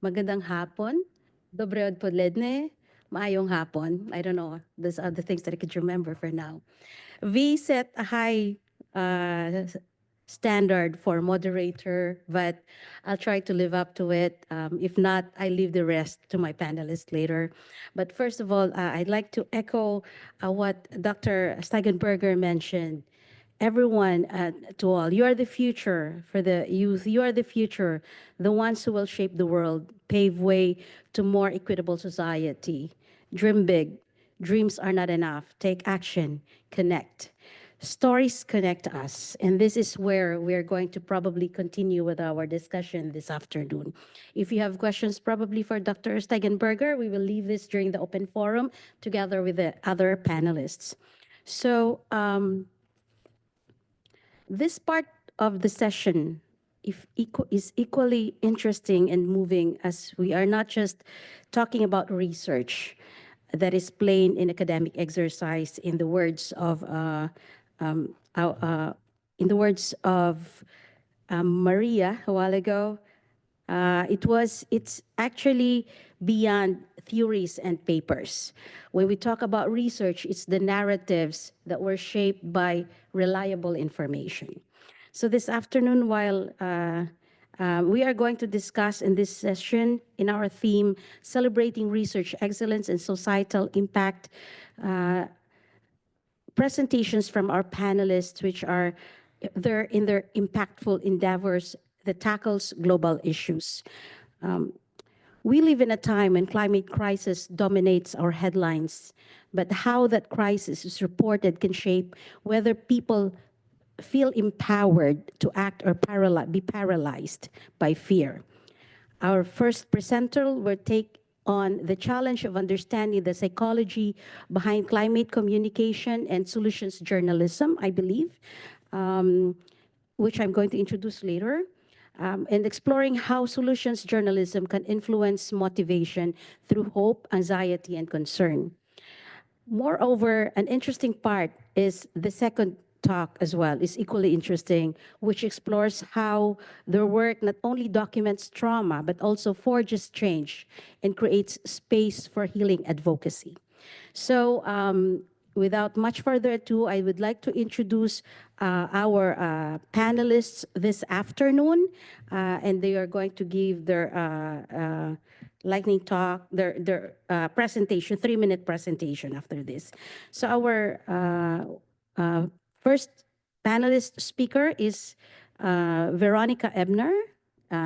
magandang hapon, dobre odpoledne, maayong hapon. I don't know. Those are the things that I could remember for now. We set a high standard for moderator, but I'll try to live up to it. If not, I leave the rest to my panelists later. But first of all, I'd like to echo what Dr. Steigenberger mentioned. Everyone, to all, you are the future for the youth. You are the future, the ones who will shape the world, pave way to more equitable society. Dream big. Dreams are not enough. Take action. Connect. Stories connect us, and this is where we're going to probably continue with our discussion this afternoon. If you have questions, probably for Dr. Steigenberger, we will leave this during the open forum together with the other panelists. So, this part of the session is equally interesting and moving, as we are not just talking about research that is plain in academic exercise, in the words of um, uh, uh, Maria a while ago. It's actually beyond theories and papers. When we talk about research, it's the narratives that were shaped by reliable information. So this afternoon, while we are going to discuss in this session in our theme, Celebrating Research Excellence and Societal Impact, uh, presentations from our panelists, which are in their impactful endeavors that tackles global issues. We live in a time when climate crisis dominates our headlines, but how that crisis is reported can shape whether people feel empowered to act or be paralyzed by fear. Our first presenter will take on the challenge of understanding the psychology behind climate communication and solutions journalism, I believe, which I'm going to introduce later, and exploring how solutions journalism can influence motivation through hope, anxiety, and concern. Moreover, an interesting part is the second talk as well, is equally interesting, which explores how their work not only documents trauma, but also forges change and creates space for healing advocacy. So without much further ado, I would like to introduce our panelists this afternoon, and they are going to give their lightning talk, their presentation, 3-minute presentation after this. So our first panelist speaker is Veronica Ebner.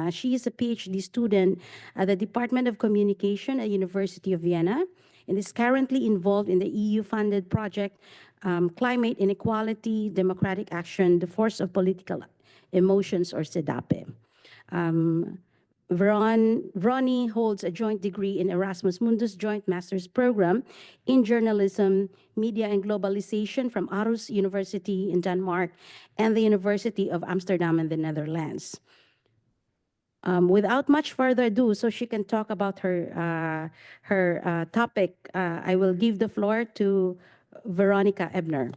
She is a PhD student at the Department of Communication at University of Vienna and is currently involved in the EU-funded project Climate Inequality, Democratic Action, the Force of Political Emotions, or CEDAPE. Vroni holds a joint degree in Erasmus Mundus Joint Master's Program in Journalism, Media and Globalization from Aarhus University in Denmark and the University of Amsterdam in the Netherlands. Without much further ado, so she can talk about her topic, I will give the floor to Veronica Ebner.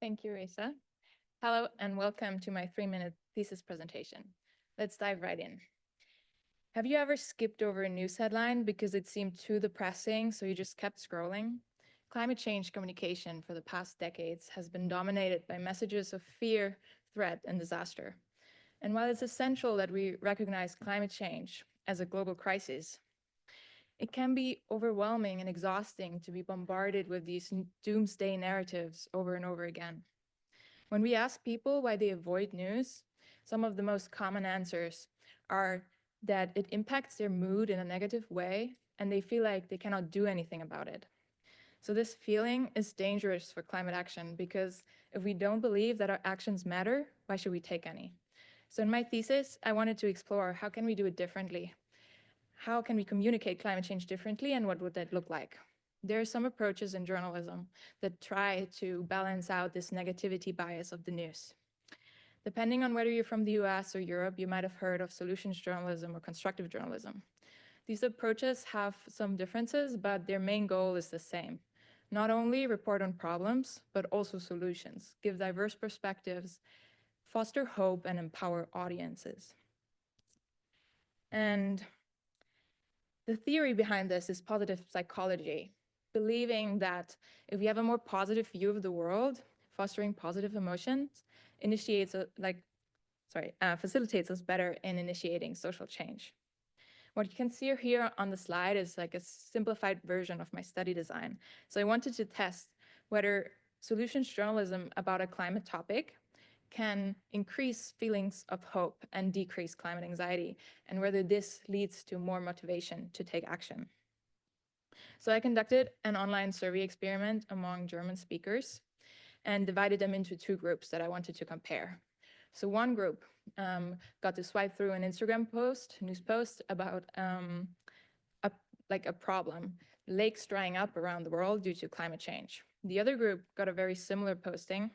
Thank you, Risa. Hello and welcome to my 3-minute thesis presentation. Let's dive right in. Have you ever skipped over a news headline because it seemed too depressing, so you just kept scrolling? Climate change communication for the past decades has been dominated by messages of fear, threat, and disaster. And while it's essential that we recognize climate change as a global crisis, it can be overwhelming and exhausting to be bombarded with these doomsday narratives over and over again. When we ask people why they avoid news, some of the most common answers are that it impacts their mood in a negative way and they feel like they cannot do anything about it. So this feeling is dangerous for climate action because if we don't believe that our actions matter, why should we take any? So in my thesis, I wanted to explore how can we do it differently? How can we communicate climate change differently and what would that look like? There are some approaches in journalism that try to balance out this negativity bias of the news. Depending on whether you're from the US or Europe, you might have heard of solutions journalism or constructive journalism. These approaches have some differences, but their main goal is the same. Not only report on problems, but also solutions, give diverse perspectives, foster hope, and empower audiences. And the theory behind this is positive psychology, believing that if we have a more positive view of the world, fostering positive emotions facilitates us better in initiating social change. What you can see here on the slide is like a simplified version of my study design. So I wanted to test whether solutions journalism about a climate topic can increase feelings of hope and decrease climate anxiety, and whether this leads to more motivation to take action. So I conducted an online survey experiment among German speakers and divided them into two groups that I wanted to compare. So one group got to swipe through an Instagram news post about a problem, lakes drying up around the world due to climate change. The other group got a very similar posting,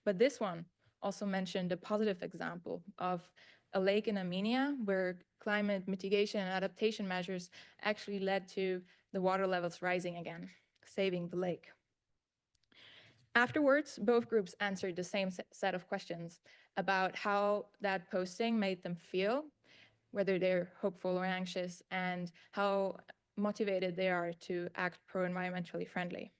but this one also mentioned a positive example of a lake in Armenia where climate mitigation and adaptation measures actually led to the water levels rising again, saving the lake. Afterwards, both groups answered the same set of questions about how that posting made them feel, whether they're hopeful or anxious, and how motivated they are to act pro-environmentally friendly.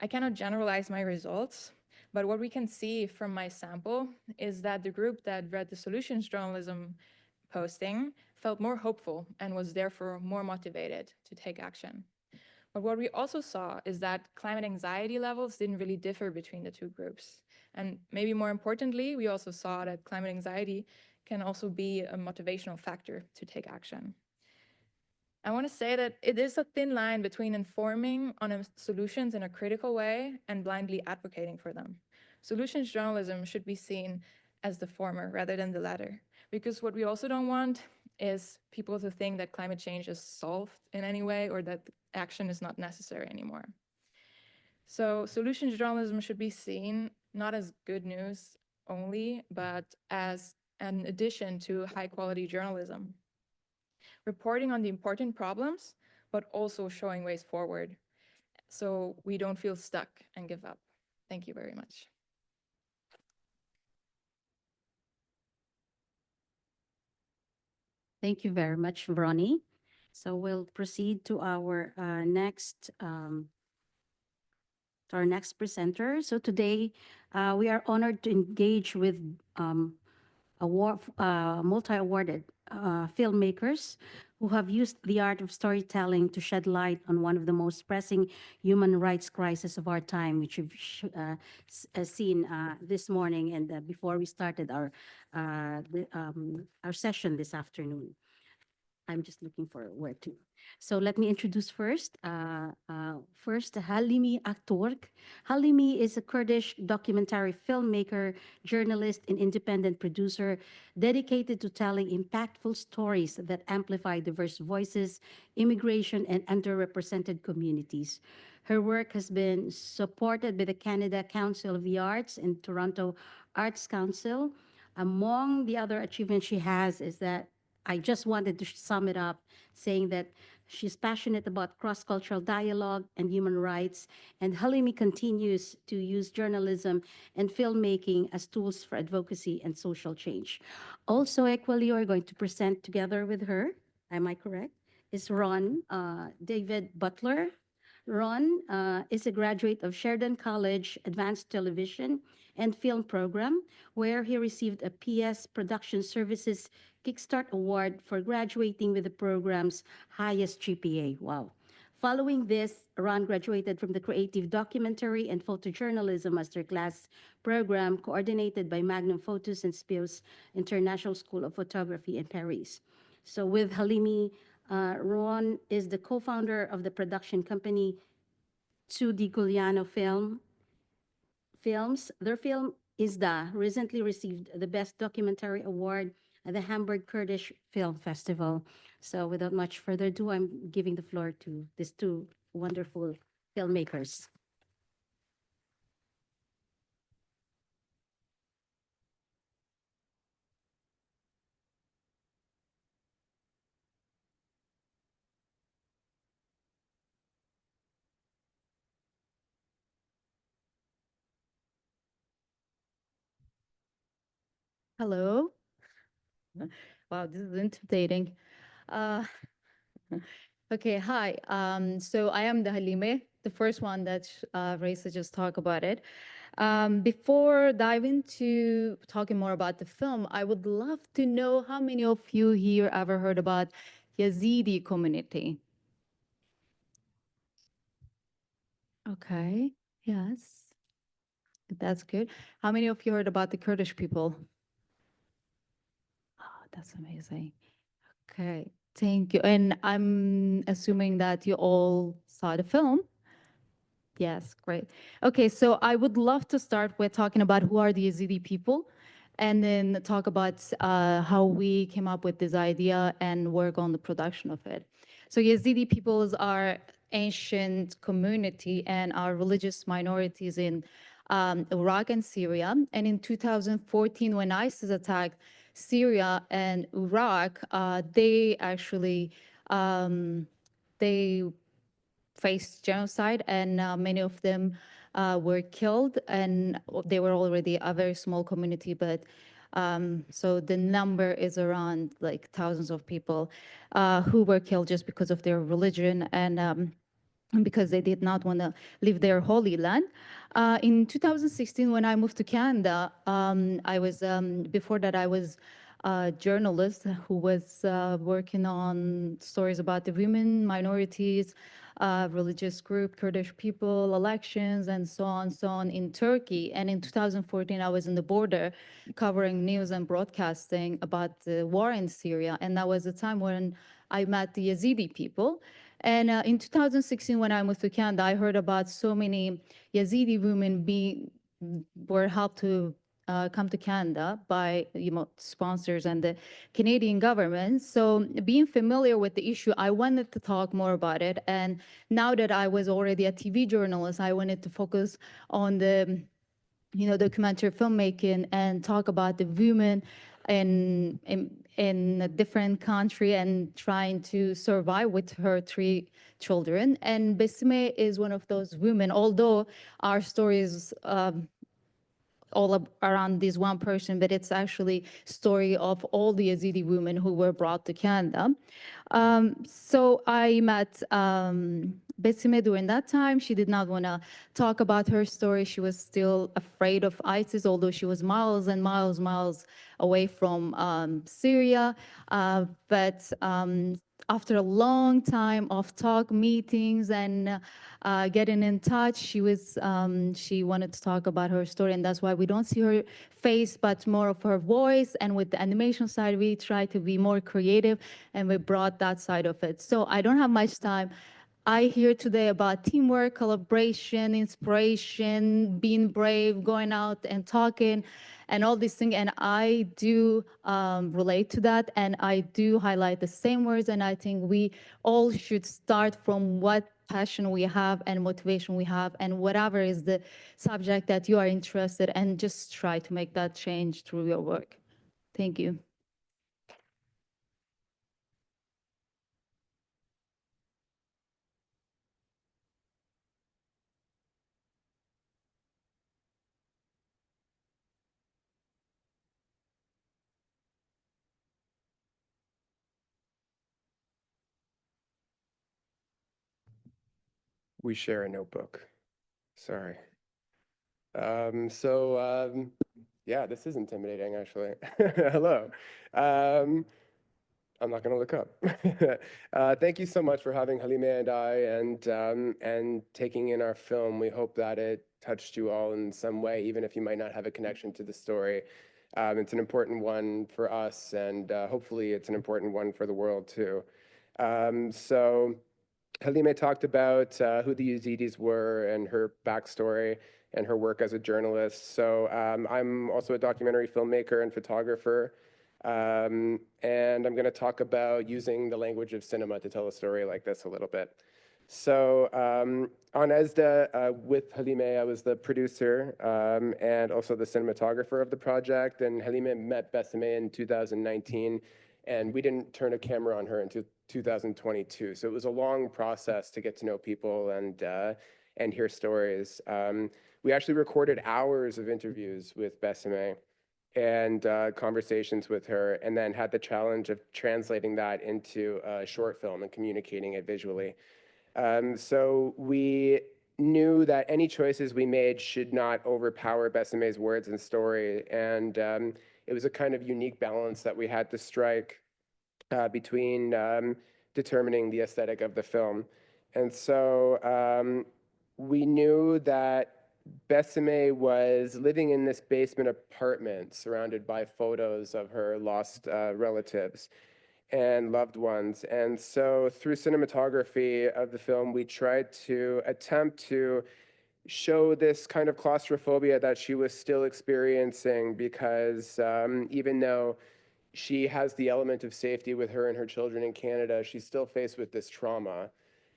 I cannot generalize my results, but what we can see from my sample is that the group that read the solutions journalism posting felt more hopeful and was therefore more motivated to take action. But what we also saw is that climate anxiety levels didn't really differ between the two groups. And maybe more importantly, we also saw that climate anxiety can also be a motivational factor to take action. I want to say that it is a thin line between informing on solutions in a critical way and blindly advocating for them. Solutions journalism should be seen as the former rather than the latter, because what we also don't want is people to think that climate change is solved in any way or that action is not necessary anymore. So solutions journalism should be seen not as good news only, but as an addition to high quality journalism. Reporting on the important problems, but also showing ways forward so we don't feel stuck and give up. Thank you very much. Thank you very much, Ronnie. So we'll proceed to our next presenter. So today, we are honored to engage with multi-awarded filmmakers who have used the art of storytelling to shed light on one of the most pressing human rights crises of our time, which you've seen this morning and before we started our session this afternoon. I'm just looking for where to. So let me introduce first Halimi Akturk. Halimi is a Kurdish documentary filmmaker, journalist, and independent producer dedicated to telling impactful stories that amplify diverse voices, immigration, and underrepresented communities. Her work has been supported by the Canada Council of the Arts and Toronto Arts Council. Among the other achievements she has is that I just wanted to sum it up, saying that she's passionate about cross-cultural dialogue and human rights, and Halimi continues to use journalism and filmmaking as tools for advocacy and social change. Also, equally, we're going to present together with her, am I correct, is Ron David Butler. Ron is a graduate of Sheridan College Advanced Television and Film Program, where he received a PS Production Services Kickstart Award for graduating with the program's highest GPA. Wow. Following this, Ron graduated from the Creative Documentary and Photojournalism Masterclass program coordinated by Magnum Photos and Spios International School of Photography in Paris. So with Halimi, Ron is the co-founder of the production company Su Di Giuliano Films. Their film Isda recently received the Best Documentary Award at the Hamburg Kurdish Film Festival. So without much further ado, I'm giving the floor to these two wonderful filmmakers. Hello. Wow, this is intimidating. Uh, okay, hi. So I am the Halime, the first one that Raisa just talked about it. Before diving to talking more about the film, I would love to know how many of you here ever heard about Yazidi community? Okay, yes, that's good. How many of you heard about the Kurdish people? Oh, that's amazing. Okay, thank you. And I'm assuming that you all saw the film. Yes, great. Okay, so I would love to start with talking about who are the Yazidi people, and then talk about how we came up with this idea and work on the production of it. So Yazidi peoples are ancient community and are religious minorities in Iraq and Syria. And in 2014, when ISIS attacked Syria and Iraq, they actually they faced genocide, and many of them were killed, and they were already a very small community, but so the number is around like thousands of people who were killed just because of their religion and because they did not want to leave their holy land. In 2016, when I moved to Canada, I was before that I was a journalist who was working on stories about the women, minorities, religious group, Kurdish people, elections, and so on in Turkey. And in 2014, I was in the border covering news and broadcasting about the war in Syria. And that was the time when I met the Yazidi people. And in 2016, when I moved to Canada, I heard about so many Yazidi women were helped to come to Canada by sponsors and the Canadian government. So being familiar with the issue, I wanted to talk more about it. And now that I was already a TV journalist, I wanted to focus on the documentary filmmaking and talk about the women in a different country and trying to survive with her three children. And Besime is one of those women, although our story is around this one person, but it's actually story of all the Yazidi women who were brought to Canada. So I met Besime during that time. She did not want to talk about her story. She was still afraid of ISIS, although she was miles and miles away from Syria. But after a long time of talk meetings and getting in touch, she wanted to talk about her story, and that's why we don't see her face, but more of her voice. And with the animation side, we try to be more creative, and we brought that side of it. So I don't have much time. I hear today about teamwork, collaboration, inspiration, being brave, going out and talking, and all these things. And I do relate to that, and I do highlight the same words. And I think we all should start from what passion we have and motivation we have, and whatever is the subject that you are interested in, and just try to make that change through your work. Thank you. We share a notebook. Sorry. Yeah, this is intimidating, actually. Hello. I'm not going to look up. Thank you so much for having Halime and I and taking in our film. We hope that it touched you all in some way, even if you might not have a connection to the story. It's an important one for us, and hopefully it's an important one for the world too. So Halime talked about who the Yazidis were and her backstory and her work as a journalist. So I'm also a documentary filmmaker and photographer. And I'm going to talk about using the language of cinema to tell a story like this a little bit. So on ESDA with Halime, I was the producer and also the cinematographer of the project. And Halime met Besime in 2019, and we didn't turn a camera on her until 2022. So it was a long process to get to know people and hear stories. We actually recorded hours of interviews with Besime. and conversations with her, and then had the challenge of translating that into a short film and communicating it visually. So we knew that any choices we made should not overpower Bessame's words and story, and it was a kind of unique balance that we had to strike between determining the aesthetic of the film. And so we knew that Bessame was living in this basement apartment surrounded by photos of her lost relatives and loved ones. And so through cinematography of the film, we tried to attempt to show this kind of claustrophobia that she was still experiencing, because even though she has the element of safety with her and her children in Canada, she's still faced with this trauma.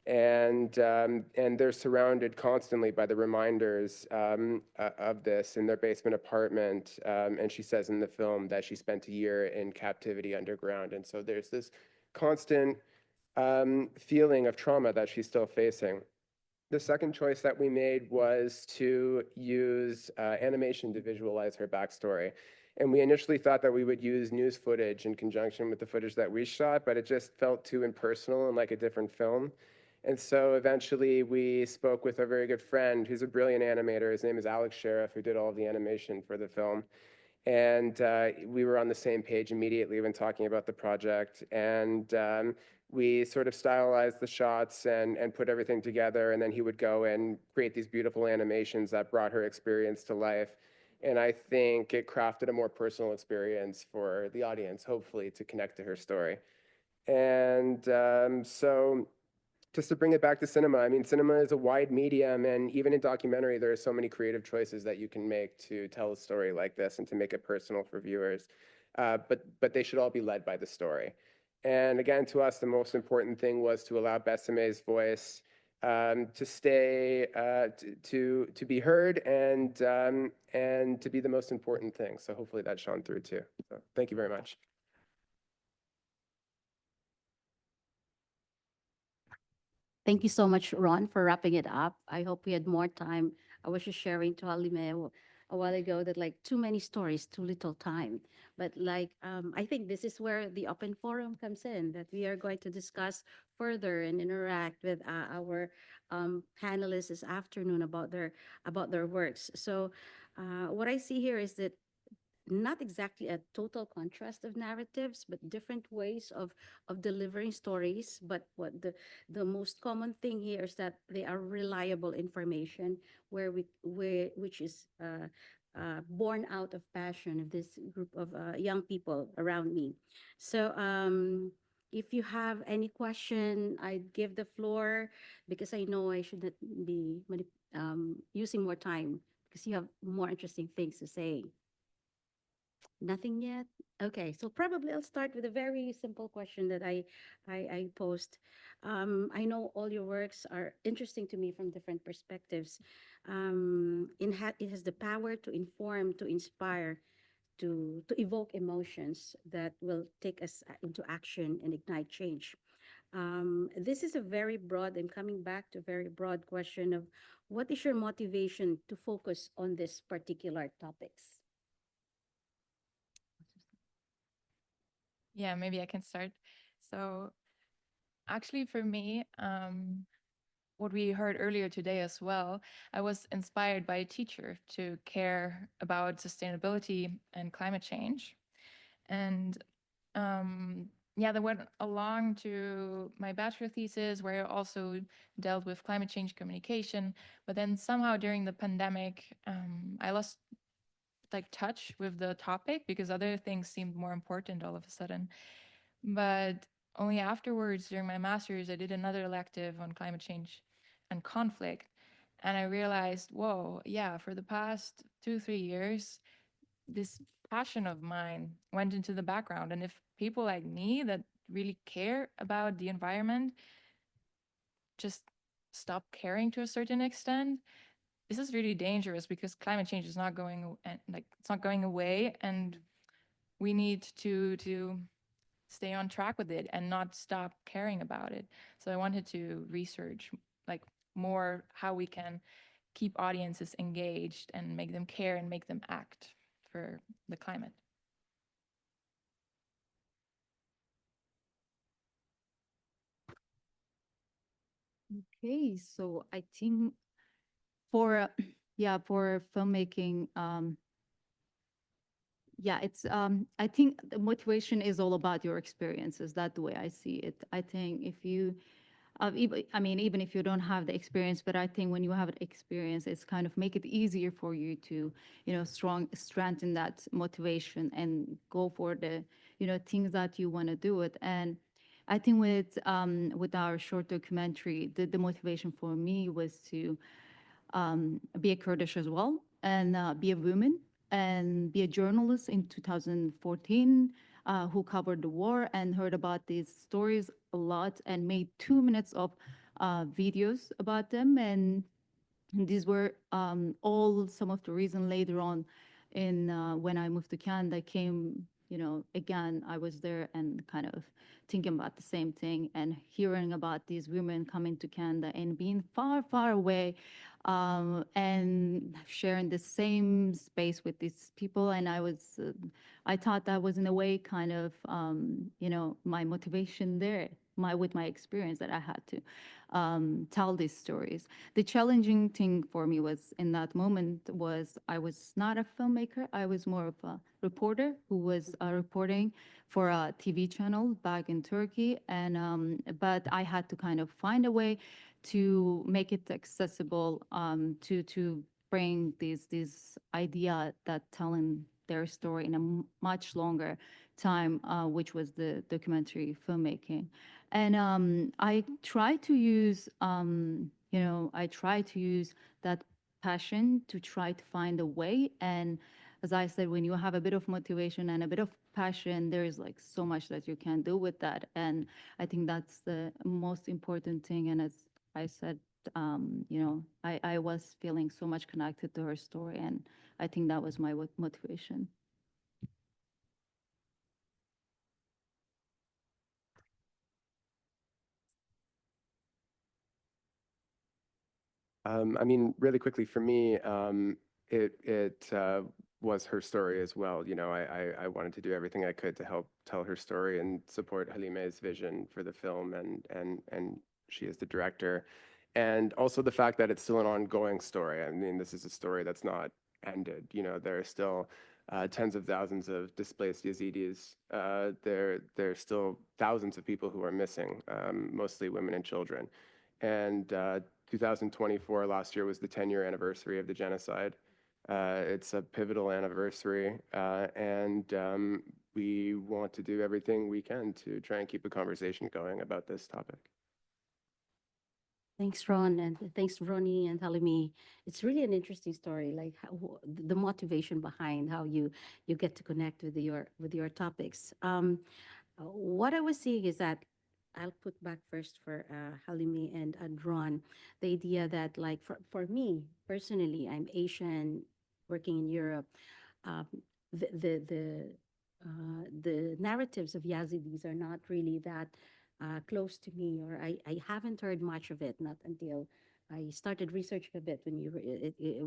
And they're surrounded constantly by the reminders of this in their basement apartment. And she says in the film that she spent a year in captivity underground. And so there's this constant feeling of trauma that she's still facing. The second choice that we made was to use animation to visualize her backstory. And we initially thought that we would use news footage in conjunction with the footage that we shot, but it just felt too impersonal and like a different film. And so eventually we spoke with a very good friend who's a brilliant animator. His name is Alex Sheriff, who did all of the animation for the film. And we were on the same page immediately when talking about the project. And we sort of stylized the shots and put everything together. And then he would go and create these beautiful animations that brought her experience to life. And I think it crafted a more personal experience for the audience, hopefully, to connect to her story. And so just to bring it back to cinema, I mean, cinema is a wide medium, and even in documentary, there are so many creative choices that you can make to tell a story like this and to make it personal for viewers. But they should all be led by the story. And again, to us, the most important thing was to allow Bessame's voice to stay, to be heard, and to be the most important thing. So hopefully that shone through too. So thank you very much. Thank you so much, Ron, for wrapping it up. I hope we had more time. I was just sharing to Halime a while ago that like too many stories, too little time. But like, I think this is where the open forum comes in, that we are going to discuss further and interact with our panelists this afternoon about their works. So what I see here is that not exactly a total contrast of narratives, but different ways of delivering stories. But what the most common thing here is that they are reliable information, which is born out of passion of this group of young people around me. So if you have any question, I'd give the floor, because I know I should not be using more time because you have more interesting things to say. Nothing yet? Okay, so probably I'll start with a very simple question that I posed. I know all your works are interesting to me from different perspectives. It has the power to inform, to inspire, to evoke emotions that will take us into action and ignite change. This is a very broad, I'm coming back to a very broad question of what is your motivation to focus on this particular topics? Yeah, maybe I can start. So actually for me, what we heard earlier today as well, I was inspired by a teacher to care about sustainability and climate change. And yeah, that went along to my bachelor thesis, where I also dealt with climate change communication. But then somehow during the pandemic, I lost like touch with the topic because other things seemed more important all of a sudden. But only afterwards, during my master's, I did another elective on climate change and conflict. And I realized, whoa, yeah, for the past 2, 3 years, this passion of mine went into the background. And if people like me that really care about the environment just stop caring to a certain extent, this is really dangerous, because climate change is not going, like, it's not going away, and we need to stay on track with it and not stop caring about it. So I wanted to research like more how we can keep audiences engaged and make them care and make them act for the climate. Okay, so I think for yeah, for filmmaking, yeah, it's I think the motivation is all about your experiences. That's the way I see it. I think if you even, I mean, even if you don't have the experience, but I think when you have the experience, it's kind of make it easier for you to, strengthen that motivation and go for the, things that you want to do it. And I think with our short documentary, the motivation for me was to be a Kurdish as well, and be a woman and be a journalist in 2014 who covered the war and heard about these stories a lot and made 2 minutes of videos about them. And these were all some of the reason later on in when I moved to Canada came, again, I was there and kind of thinking about the same thing and hearing about these women coming to Canada and being far, far away and sharing the same space with these people. And I thought that was in a way kind of, my motivation there, with my experience that I had to tell these stories. The challenging thing for me was in that moment was I was not a filmmaker. I was more of a reporter who was reporting for a TV channel back in Turkey. And but I had to kind of find a way to make it accessible to bring this idea that telling their story in a much longer time, which was the documentary filmmaking. And I try to use, I try to use that passion to try to find a way. And as I said, when you have a bit of motivation and a bit of passion, there is like so much that you can do with that. And I think that's the most important thing. And as I said, I was feeling so much connected to her story. And I think that was my motivation. I mean, really quickly for me, it was her story as well. I wanted to do everything I could to help tell her story and support Halime's vision for the film, and she is the director. And also the fact that it's still an ongoing story. I mean, this is a story that's not ended. There are still tens of thousands of displaced Yazidis. There's still thousands of people who are missing, mostly women and children. And 2024, last year, was the 10-year anniversary of the genocide. It's a pivotal anniversary, and we want to do everything we can to try and keep a conversation going about this topic. Thanks, Ron, and thanks, Ronnie and Halimi. It's really an interesting story, like the motivation behind how you get to connect with your topics. What I was seeing is that I'll put back first for Halimi and Ron, the idea that like for me personally, I'm Asian, working in Europe. Um, the the the the narratives of Yazidis are not really that close to me, or I haven't heard much of it, not until I started researching a bit when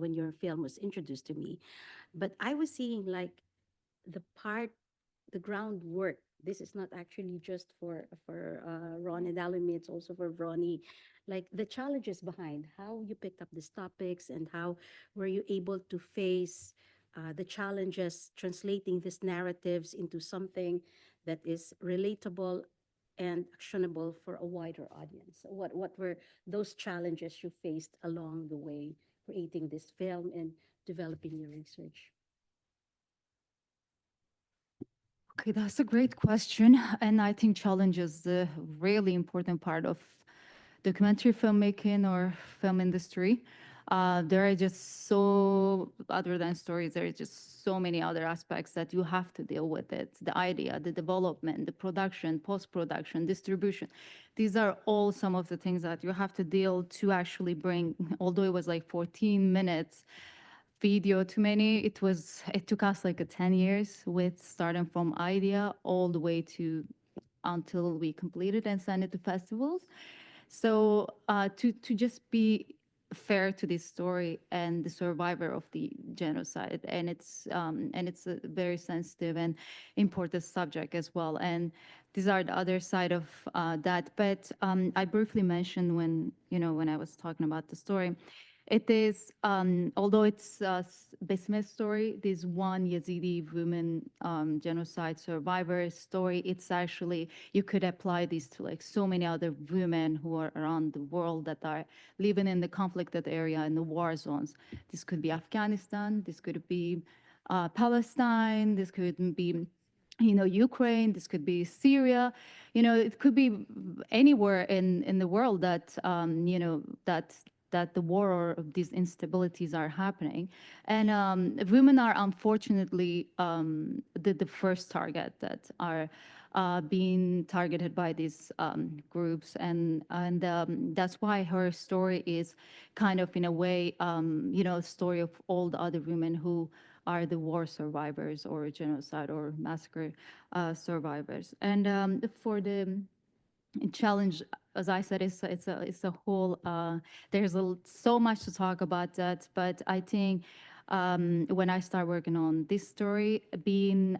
when your film was introduced to me. But I was seeing like the part, the groundwork. This is not actually just for Ron and Alimi, it's also for Ronnie. Like the challenges behind how you picked up these topics and how were you able to face the challenges translating these narratives into something that is relatable and actionable for a wider audience. So what were those challenges you faced along the way creating this film and developing your research? Okay, that's a great question. And I think challenge is a really important part of documentary filmmaking or film industry. There are just other than stories, there are just so many other aspects that you have to deal with it. The idea, the development, the production, post-production, distribution. These are all some of the things that you have to deal to actually bring, although it was like 14 minutes, video too many. It took us like 10 years with starting from idea all the way to until we completed and sent it to festivals. So to just be fair to this story and the survivor of the genocide, and it's a very sensitive and important subject as well. And these are the other side of that. But I briefly mentioned when I was talking about the story, it is, although it's a Bismuth story, this one Yazidi woman genocide survivor story, it's actually, you could apply this to like so many other women who are around the world that are living in the conflicted area, in the war zones. This could be Afghanistan, this could be Palestine, this could be Ukraine, this could be Syria, it could be anywhere in the world that, that the war or these instabilities are happening. And women are unfortunately the first target that are being targeted by these groups. And that's why her story is kind of, in a way, a story of all the other women who are the war survivors or genocide or massacre survivors. And for the challenge, as I said, it's a whole. There's so much to talk about that, but I think when I started working on this story,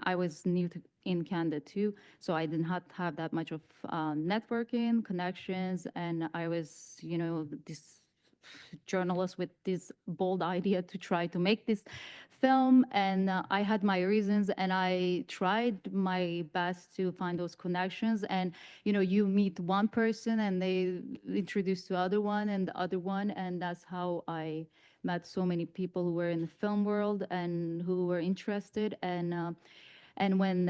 I was new in Canada too, so I didn't have that much of networking connections, and I was, this journalist with this bold idea to try to make this film. And I had my reasons, and I tried my best to find those connections. And you meet one person and they introduce to other one and the other one, and that's how I met so many people who were in the film world and who were interested. And when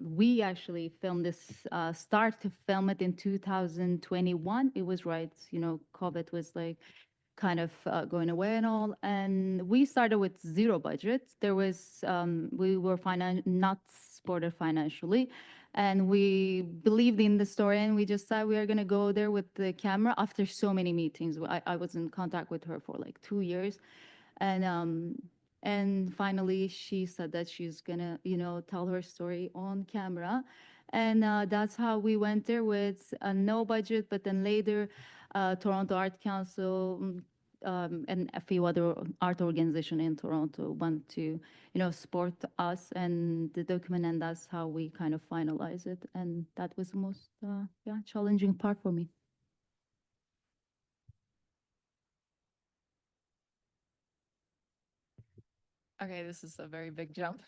we actually filmed this, start to film it in 2021, it was right, COVID was like kind of going away and all. And we started with zero budget. We were not supported financially. And we believed in the story, and we just said we are going to go there with the camera after so many meetings. I was in contact with her for like 2 years. And finally, she said that she's gonna, tell her story on camera. And that's how we went there with no budget. But then later, Toronto Art Council and a few other art organization in Toronto want to, support us and the document. And that's how we kind of finalize it. And that was the most, challenging part for me. Okay, this is a very big jump.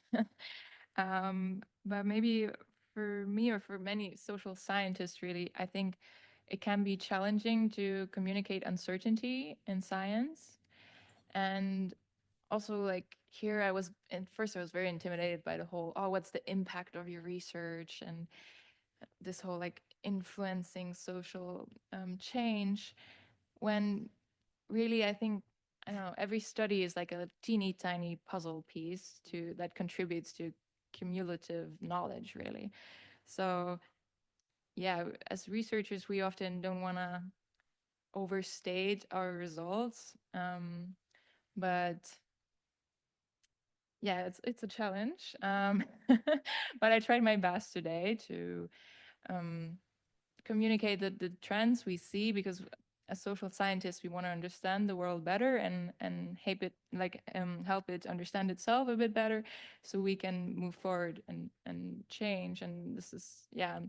But maybe for me or for many social scientists, really, I think it can be challenging to communicate uncertainty in science. And also, like here, at first I was very intimidated by the whole, oh, what's the impact of your research and this whole like influencing social change, when really I think, I don't know, every study is like a teeny tiny puzzle piece that contributes to cumulative knowledge, really. So yeah, as researchers, we often don't want to overstate our results, but yeah, it's a challenge. But I tried my best today to communicate the trends we see, because as social scientists we want to understand the world better and help it understand itself a bit better, so we can move forward and change. And this is, yeah,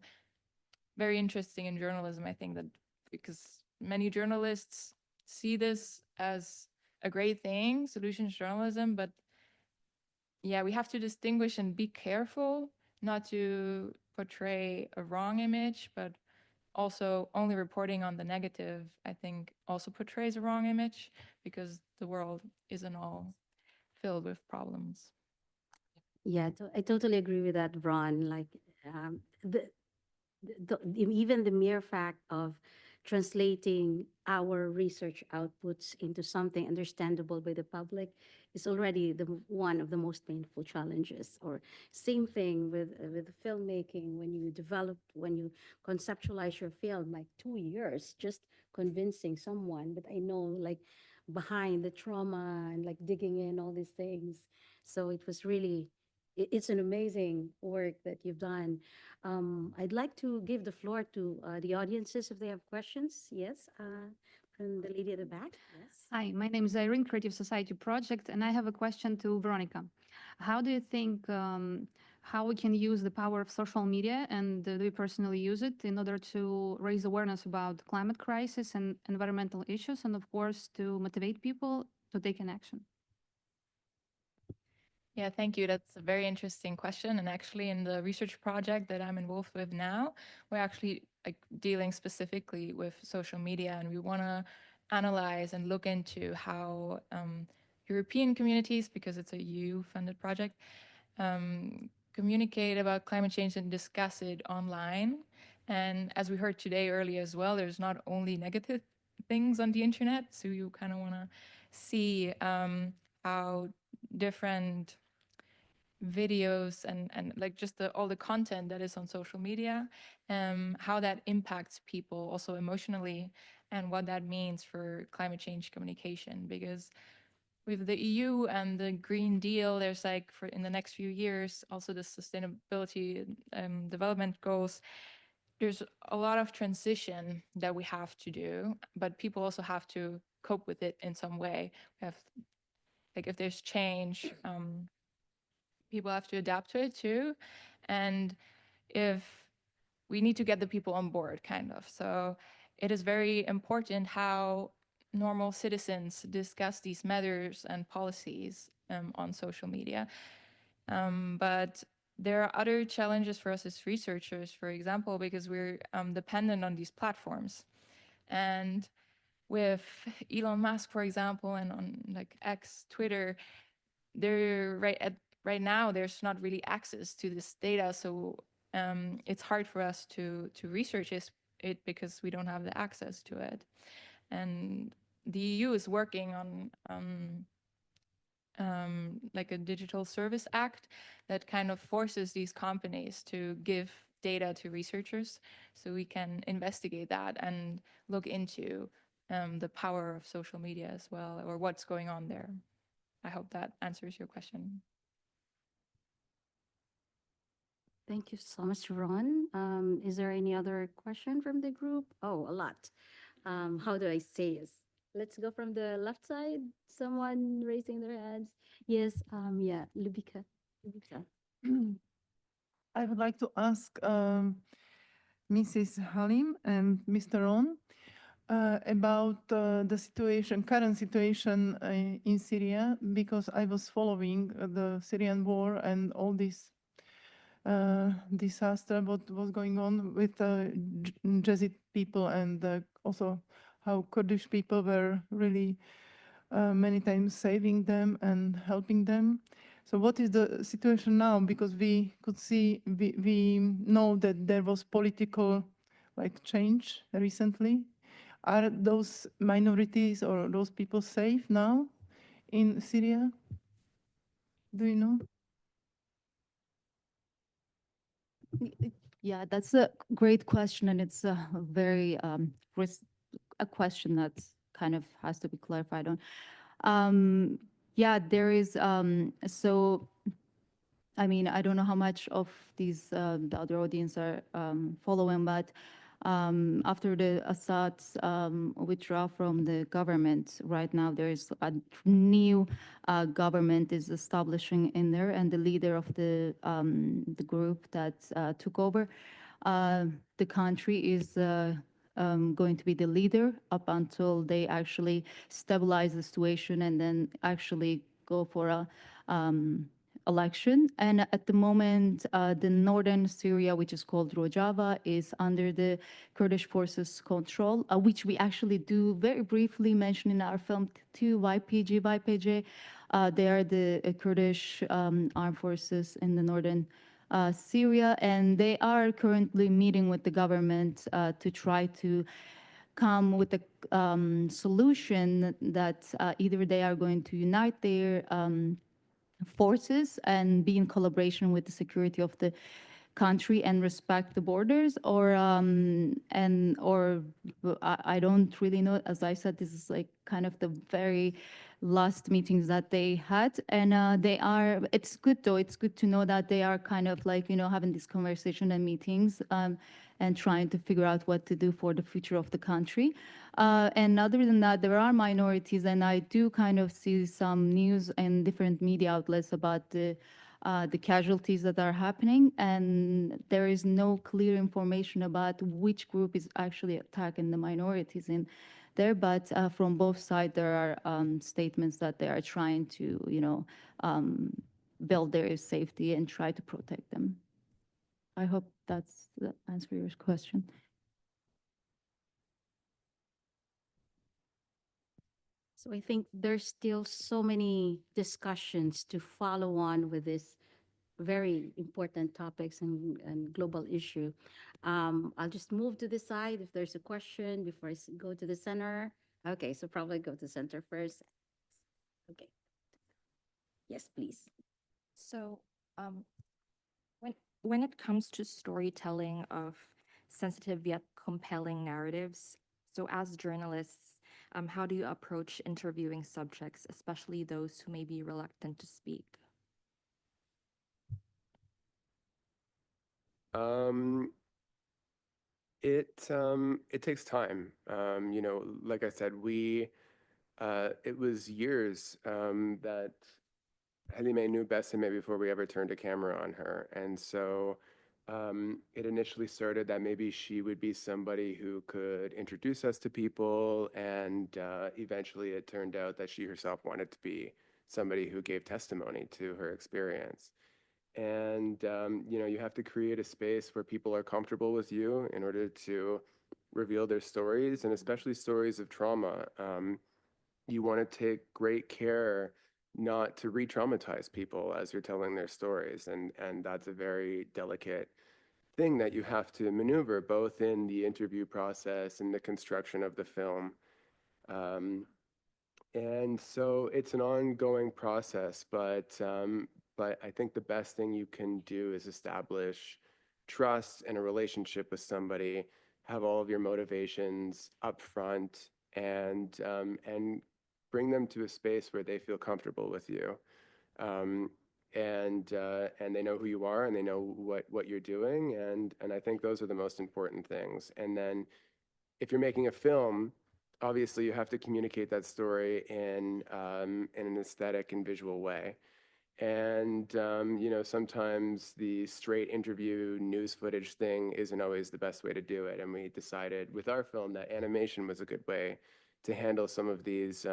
very interesting in journalism, I think, that because many journalists see this as a great thing, solutions journalism, but yeah, we have to distinguish and be careful not to portray a wrong image, but also only reporting on the negative, I think, also portrays a wrong image, because the world isn't all filled with problems. Yeah, I totally agree with that, Ron. Like, the, even the mere fact of translating our research outputs into something understandable by the public is already one of the most painful challenges. Or same thing with filmmaking. When you conceptualize your film, like 2 years just convincing someone. But I know, like, behind the trauma and like digging in all these things. So it was really, it's an amazing work that you've done. I'd like to give the floor to the audiences if they have questions. Yes, And the lady at the back, yes. Hi, my name is Irene, Creative Society Project, and I have a question to Veronica. How do you think how we can use the power of social media, and do you personally use it in order to raise awareness about climate crisis and environmental issues, and of course to motivate people to take an action? Yeah, thank you. That's a very interesting question. And actually, in the research project that I'm involved with now, we're actually like dealing specifically with social media, and we want to analyze and look into how European communities, because it's a EU-funded project, communicate about climate change and discuss it online. And as we heard today earlier as well, there's not only negative things on the internet, so you kind of want to see how different videos and like just all the content that is on social media, how that impacts people also emotionally, and what that means for climate change communication. Because with the EU and the Green Deal, there's like for in the next few years, also the sustainability development goals, there's a lot of transition that we have to do, but people also have to cope with it in some way. We have, like, if there's change, people have to adapt to it too. And if we need to get the people on board, kind of. So it is very important how normal citizens discuss these matters and policies on social media. But there are other challenges for us as researchers, for example, because we're dependent on these platforms. And with Elon Musk, for example, and on like X, Twitter, they're right now there's not really access to this data, so it's hard for us to research it because we don't have the access to it. And the EU is working on like a digital service act that kind of forces these companies to give data to researchers, so we can investigate that and look into the power of social media as well, or what's going on there. I hope that answers your question. Thank you so much, Ron. Is there any other question from the group? Oh, a lot. How do I say this? Let's go from the left side. Someone raising their hands. Yes, yeah, Lubika. Lubika. I would like to ask Mrs. Halim and Mr. Ron about the situation, current situation in Syria, because I was following the Syrian war and all this disaster, what was going on with Yazid people, and also how Kurdish people were really many times saving them and helping them. So what is the situation now? Because we could see, we know that there was political like change recently. Are those minorities or those people safe now in Syria? Do you know? Yeah, that's a great question, and it's a very a question that's kind of has to be clarified on. Yeah, there is. So, I mean, I don't know how much of these the other audience are following, but after the Assad's withdrawal from the government, right now there is a new government is establishing in there, and the leader of the group that took over the country is going to be the leader up until they actually stabilize the situation and then actually go for a election. And at the moment, the northern Syria, which is called Rojava, is under the Kurdish forces control, which we actually do very briefly mention in our film too, YPG. They are the Kurdish armed forces in the northern Syria, and they are currently meeting with the government to try to come with a solution that either they are going to unite their forces and be in collaboration with the security of the country and respect the borders, or I don't really know. As I said, this is like kind of the very last meetings that they had, and it's good though. It's good to know that they are kind of like, having this conversation and meetings, and trying to figure out what to do for the future of the country. And other than that, there are minorities, and I do kind of see some news in different media outlets about the casualties that are happening, and there is no clear information about which group is actually attacking the minorities in there. But from both sides, there are statements that they are trying to, build their safety and try to protect them. I hope that's the answer to your question. So I think there's still so many discussions to follow on with this very important topics and global issue. I'll just move to the side if there's a question before I go to the center. Okay, so probably go to center first. Okay. Yes, please. So, when it comes to storytelling of sensitive yet compelling narratives, so as journalists, how do you approach interviewing subjects, especially those who may be reluctant to speak? It takes time. Like I said, it was years that Helime knew Besame before we ever turned a camera on her. And so it initially started that maybe she would be somebody who could introduce us to people. And eventually it turned out that she herself wanted to be somebody who gave testimony to her experience. And, you have to create a space where people are comfortable with you in order to reveal their stories, and especially stories of trauma. You want to take great care not to re-traumatize people as you're telling their stories. And that's a very delicate thing that you have to maneuver both in the interview process and the construction of the film. And so it's an ongoing process, but I think the best thing you can do is establish trust and a relationship with somebody, have all of your motivations up front, and bring them to a space where they feel comfortable with you. And they know who you are, and they know what you're doing, and I think those are the most important things. And then if you're making a film, obviously you have to communicate that story in an aesthetic and visual way. And sometimes the straight interview news footage thing isn't always the best way to do it. And we decided with our film that animation was a good way to handle some of these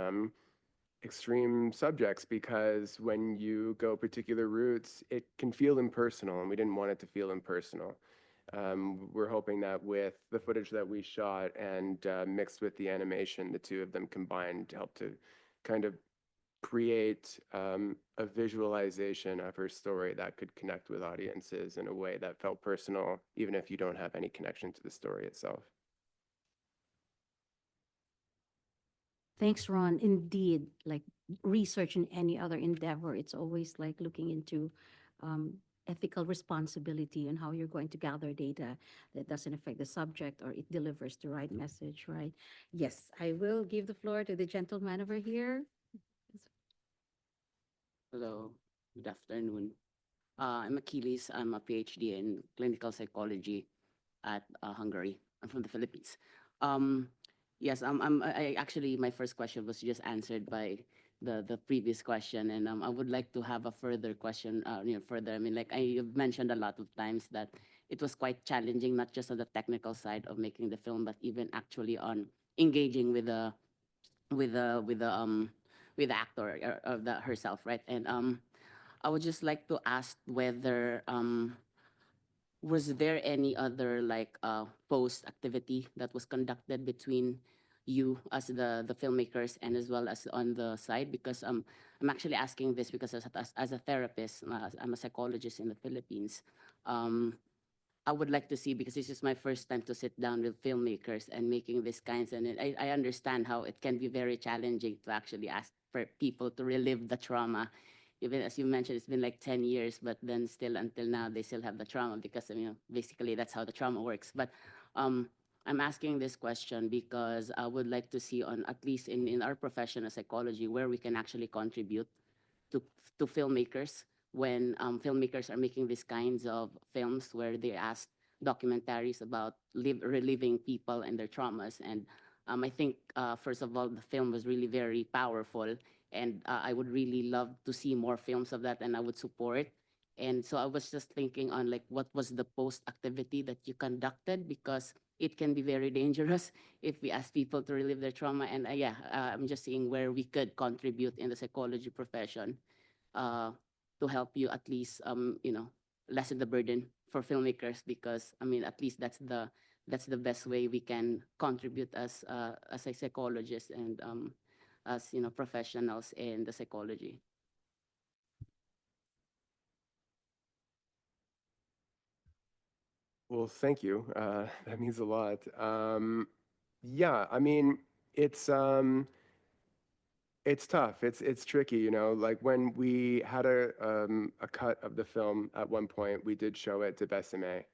extreme subjects, because when you go particular routes, it can feel impersonal, and we didn't want it to feel impersonal. We're hoping that with the footage that we shot and mixed with the animation, the two of them combined help to kind of create a visualization of her story that could connect with audiences in a way that felt personal, even if you don't have any connection to the story itself. Thanks, Ron. Indeed, like research in any other endeavor, it's always like looking into ethical responsibility and how you're going to gather data that doesn't affect the subject or it delivers the right message, right? Yes, I will give the floor to the gentleman over here. Hello, good afternoon. I'm Achilles. I'm a PhD in clinical psychology at Hungary. I'm from the Philippines. Yes, actually, my first question was just answered by the previous question, and I would like to have a further question. Further. I mean, like I've mentioned a lot of times that it was quite challenging, not just on the technical side of making the film, but even actually on engaging with the actor of herself, right? And I would just like to ask whether was there any other like post activity that was conducted between you as the filmmakers and as well as on the side, because I'm actually asking this because as a therapist, I'm a psychologist in the Philippines. I would like to see, because this is my first time to sit down with filmmakers and making these kinds, and I understand how it can be very challenging to actually ask for people to relive the trauma even as you mentioned, it's been like 10 years, but then still until now, they still have the trauma because, basically that's how the trauma works. But um, I'm asking this question because I would like to see on, at least in our profession of psychology, where we can actually contribute to, to filmmakers when filmmakers are making these kinds of films where they ask documentaries about reliving people and their traumas. And I think, first of all, the film was really very powerful. And I would really love to see more films of that, and I would support. And so I was just thinking on like what was the post activity that you conducted, because it can be very dangerous if we ask people to relive their trauma. And I'm just seeing where we could contribute in the psychology profession uh, to help you at least lessen the burden for filmmakers, because at least that's the best way we can contribute as a psychologist and as professionals in the psychology. Well, thank you. That means a lot. Yeah, I mean, it's um, it's tough. It's tricky, Like when we had a cut of the film at one point, we did show it to Besame,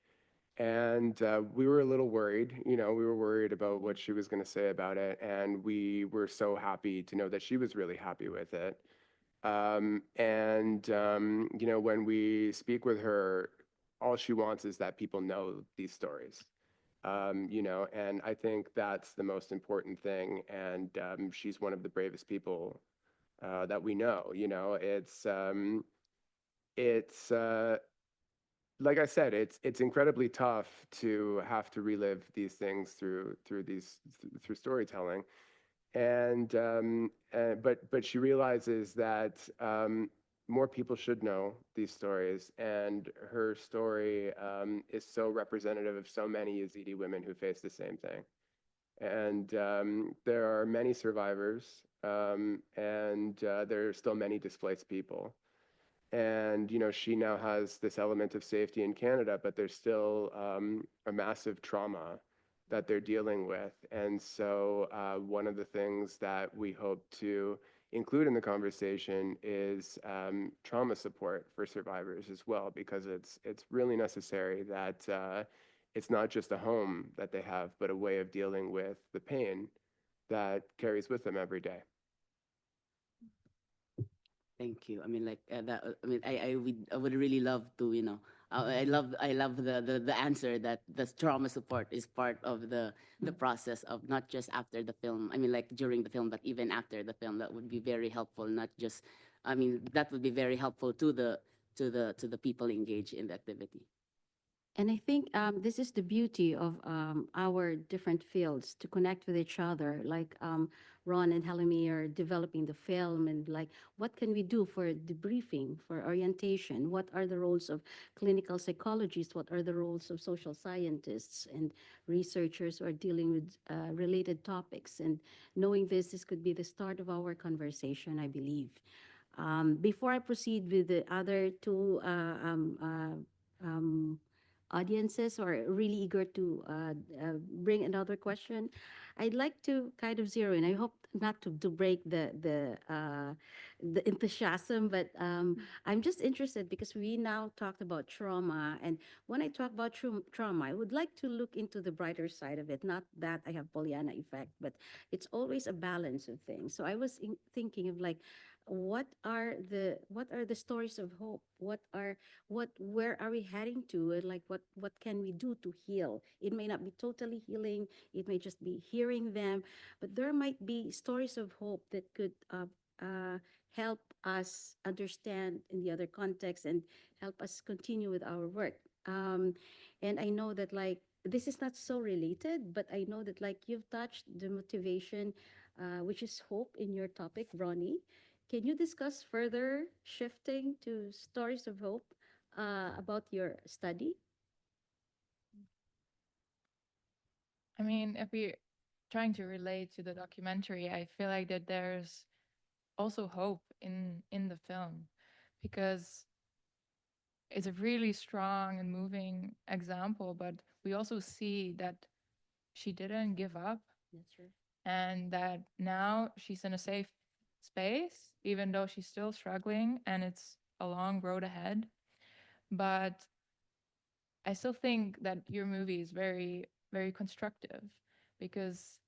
and we were a little worried. We were worried about what she was going to say about it, and we were so happy to know that she was really happy with it. When we speak with her, all she wants is that people know these stories. And I think that's the most important thing. And she's one of the bravest people that we know. It's like I said, it's incredibly tough to have to relive these things through storytelling. But she realizes that more people should know these stories, and her story is so representative of so many Yazidi women who face the same thing. And there are many survivors, and there are still many displaced people. And she now has this element of safety in Canada, but there's still a massive trauma that they're dealing with. And so one of the things that we hope to include in the conversation is trauma support for survivors as well, because it's really necessary that it's not just a home that they have, but a way of dealing with the pain that carries with them every day. Thank you. I would really love to, I love the answer that the trauma support is part of the process of not just after the film. Like during the film, but even after the film. That would be very helpful. Not just, that would be very helpful to the people engaged in the activity. And I think this is the beauty of our different fields to connect with each other. Like Ron and Helemi are developing the film, and like, what can we do for debriefing, for orientation? What are the roles of clinical psychologists? What are the roles of social scientists and researchers who are dealing with related topics? And knowing this could be the start of our conversation, I believe. Before I proceed with the other two audiences who are really eager to bring another question, I'd like to kind of zero in. I hope not to break the enthusiasm, but I'm just interested because we now talked about trauma, and when I talk about trauma, I would like to look into the brighter side of it. Not that I have Pollyanna effect, but it's always a balance of things. So I was thinking of like, what are the stories of hope? Where are we heading to? And like, what can we do to heal? It may not be totally healing, it may just be hearing them, but there might be stories of hope that could help us understand in the other context and help us continue with our work. And I know that like this is not so related, but I know that like you've touched the motivation, which is hope in your topic, Ronnie. Can you discuss further shifting to stories of hope about your study? If we're trying to relate to the documentary, I feel like that there's also hope in the film, because it's a really strong and moving example, but we also see that she didn't give up That's true. and that now she's in a safe space, even though she's still struggling and it's a long road ahead. But I still think that your movie is very, very constructive, because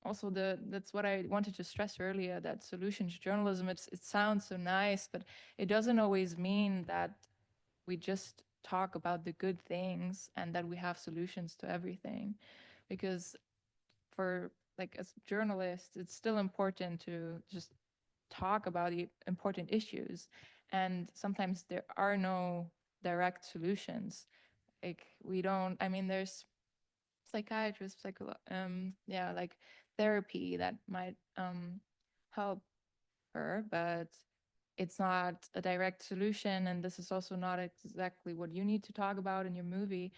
also that's what I wanted to stress earlier, that solutions journalism, it sounds so nice, but it doesn't always mean that we just talk about the good things and that we have solutions to everything. Because for, like, as journalists, it's still important to just talk about the important issues, and sometimes there are no direct solutions. Like, we don't, I mean, there's psychiatrists, yeah, like therapy that might help her, but it's not a direct solution, and this is also not exactly what you need to talk about in your movie.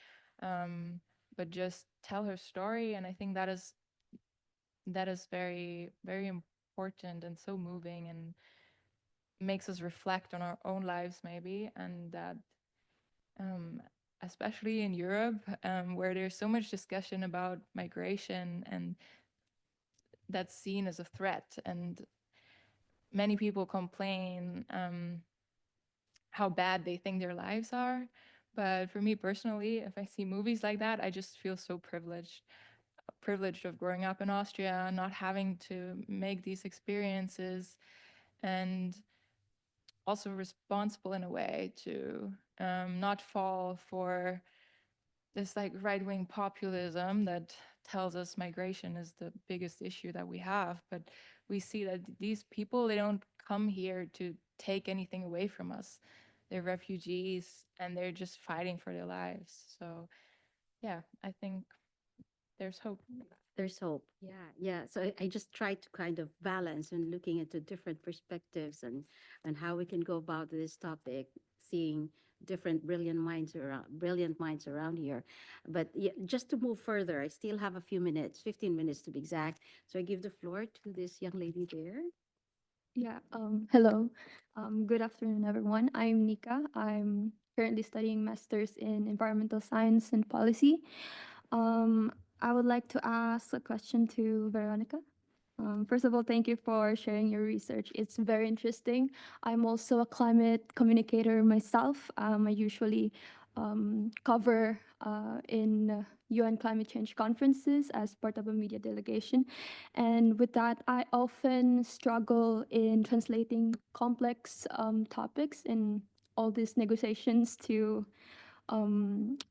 But just tell her story, and I think that is very, very important and so moving, and makes us reflect on our own lives maybe, and that um, especially in Europe, where there's so much discussion about migration, and that's seen as a threat, and many people complain how bad they think their lives are. But for me personally, if I see movies like that, I just feel so privileged of growing up in Austria, not having to make these experiences, and also responsible in a way to not fall for this like right-wing populism that tells us migration is the biggest issue that we have. But we see that these people, they don't come here to take anything away from us. They're refugees and they're just fighting for their lives. So yeah, I think there's hope. There's hope. Yeah, yeah. So I just try to kind of balance and looking into different perspectives and how we can go about this topic, seeing different brilliant minds around here. But yeah, just to move further, I still have a few minutes, 15 minutes to be exact. So I give the floor to this young lady there. Yeah, hello. Good afternoon, everyone. I'm Nika. I'm currently studying Masters in Environmental Science and Policy. Um, I would like to ask a question to Veronica. First of all, thank you for sharing your research. It's very interesting. I'm also a climate communicator myself. I usually cover in UN climate change conferences as part of a media delegation. And with that, I often struggle in translating complex topics in all these negotiations to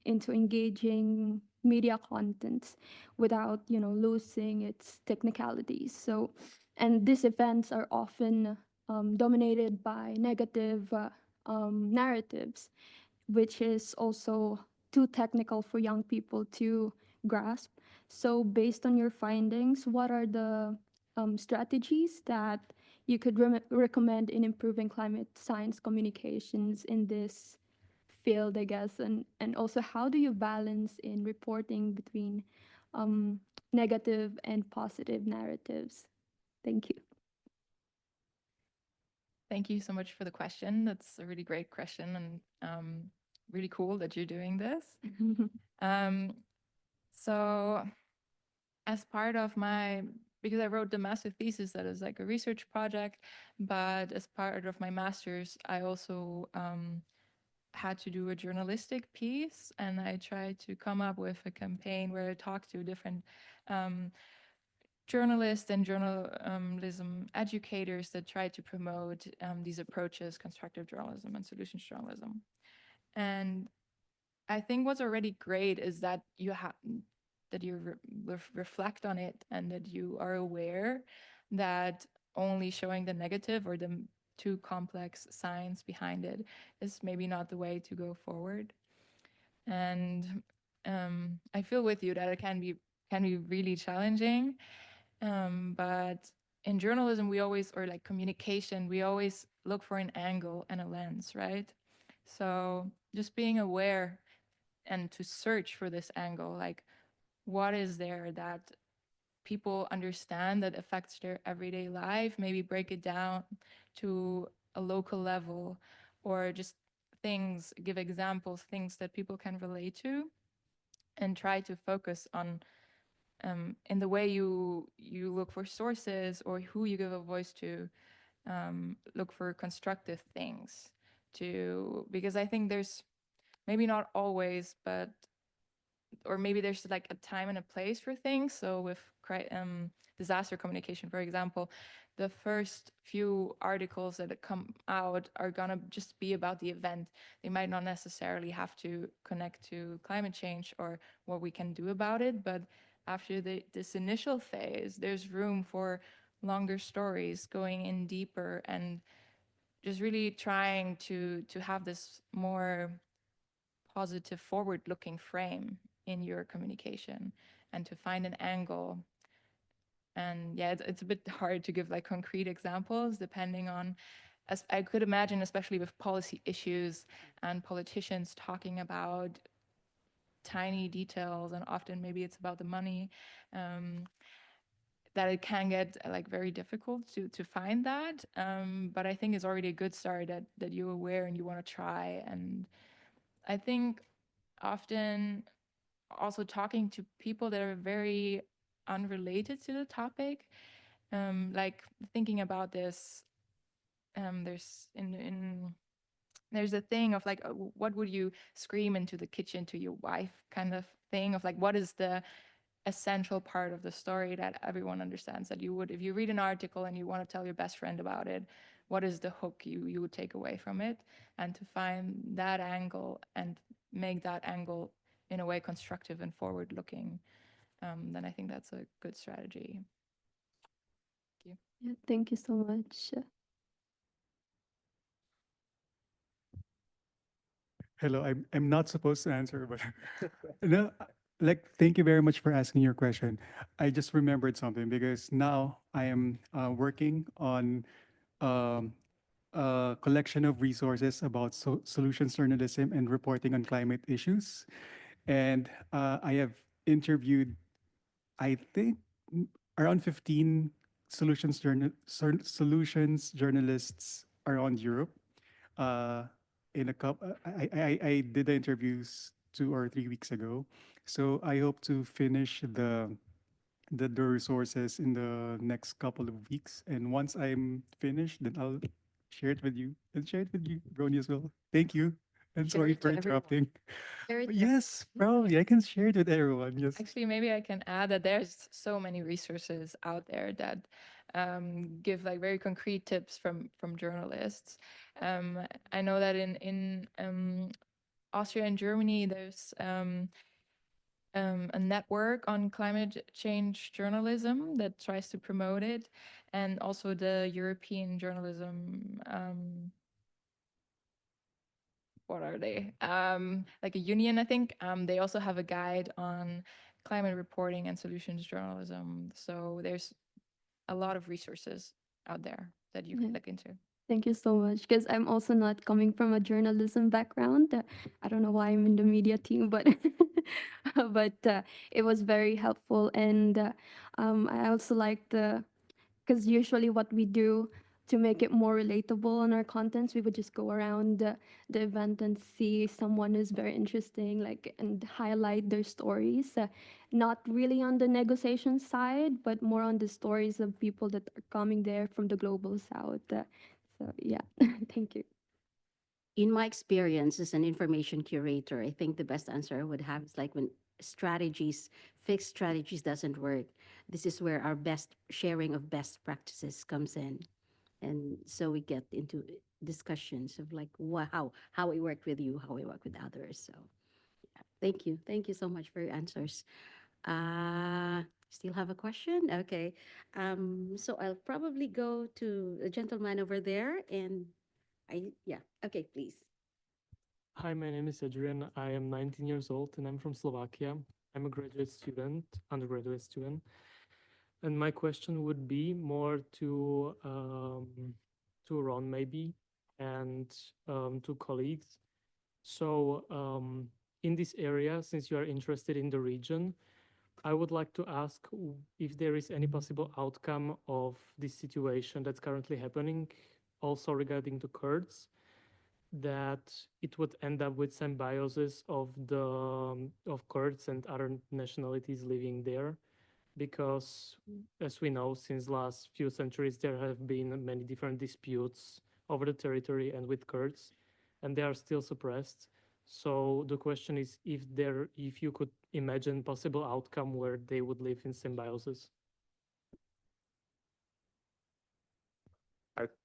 into engaging media content without losing its technicalities. So, and these events are often dominated by negative narratives, which is also too technical for young people to grasp. So, based on your findings, what are the strategies that you could recommend in improving climate science communications in this field, I guess? And also, how do you balance in reporting between negative and positive narratives? Thank you. Thank you so much for the question. That's a really great question, and really cool that you're doing this. So as part of because I wrote the master thesis that is like a research project, but as part of my master's, I also had to do a journalistic piece, and I tried to come up with a campaign where I talked to different journalists and journalism educators that try to promote these approaches, constructive journalism and solutions journalism. And I think what's already great is that you have that you reflect on it, and that you are aware that only showing the negative or the too complex science behind it is maybe not the way to go forward. And I feel with you that it can be really challenging. But in journalism, we always, or like communication, we always look for an angle and a lens, right? So just being aware and to search for this angle, like what is there that people understand that affects their everyday life, maybe break it down to a local level, or just give examples, things that people can relate to, and try to focus on in the way you look for sources or who you give a voice to, look for constructive things because I think there's maybe not always, but or maybe there's like a time and a place for things. So with disaster communication, for example, the first few articles that come out are gonna just be about the event. They might not necessarily have to connect to climate change or what we can do about it, but after this initial phase, there's room for longer stories going in deeper and just really trying to have this more positive forward-looking frame in your communication and to find an angle. And yeah, it's a bit hard to give like concrete examples depending on, as I could imagine, especially with policy issues and politicians talking about tiny details, and often maybe it's about the money, that it can get like very difficult to find that. But I think it's already a good start that you're aware and you want to try. And I think often also talking to people that are very unrelated to the topic, like thinking about this, there's a thing of like, what would you scream into the kitchen to your wife kind of thing of like, what is the essential part of the story that everyone understands that you would, if you read an article and you want to tell your best friend about it, what is the hook you would take away from it, and to find that angle and make that angle in a way constructive and forward looking, then I think that's a good strategy. Thank you. Yeah, thank you so much. Hello, I'm not supposed to answer, but no, like thank you very much for asking your question. I just remembered something because now I am working on um, a collection of resources about solutions journalism and reporting on climate issues, and I have interviewed, I think, around 15 solutions journalists around Europe. Uh, in a couple, I did the interviews 2 or 3 weeks ago, so I hope to finish the resources in the next couple of weeks. And once I'm finished, then I'll share it with you and share it with you, Brony, as well. Thank you. And Share sorry it for to everyone. interrupting. Share it to Yes, probably. I can share it with everyone. Yes. Actually, maybe I can add that there's so many resources out there that give like very concrete tips from journalists. I know that in Austria and Germany, there's a network on climate change journalism that tries to promote it, and also the European journalism. What are they? Like a union, I think. They also have a guide on climate reporting and solutions journalism. So there's a lot of resources out there that you Yeah. can look into. Thank you so much. Because I'm also not coming from a journalism background. I don't know why I'm in the media team, but it was very helpful. And I also like because usually what we do to make it more relatable on our contents, we would just go around the event and see someone who's very interesting, like, and highlight their stories. Not really on the negotiation side, but more on the stories of people that are coming there from the global south. So yeah, thank you. In my experience as an information curator, I think the best answer I would have is like when fixed strategies doesn't work. This is where our best sharing of best practices comes in. And so we get into discussions of like how we work with you, how we work with others. So yeah, thank you so much for your answers. Still have a question? Okay. So I'll probably go to the gentleman over there, and yeah, okay, please. Hi, my name is Adrian. I am 19 years old and I'm from Slovakia. I'm a graduate student, undergraduate student. And my question would be more to Ron maybe and to colleagues. So in this area, since you are interested in the region, I would like to ask if there is any possible outcome of this situation that's currently happening, also regarding the Kurds, that it would end up with symbiosis of the of Kurds and other nationalities living there, because as we know, since last few centuries, there have been many different disputes over the territory and with Kurds, and they are still suppressed. So the question is if you could imagine possible outcome where they would live in symbiosis.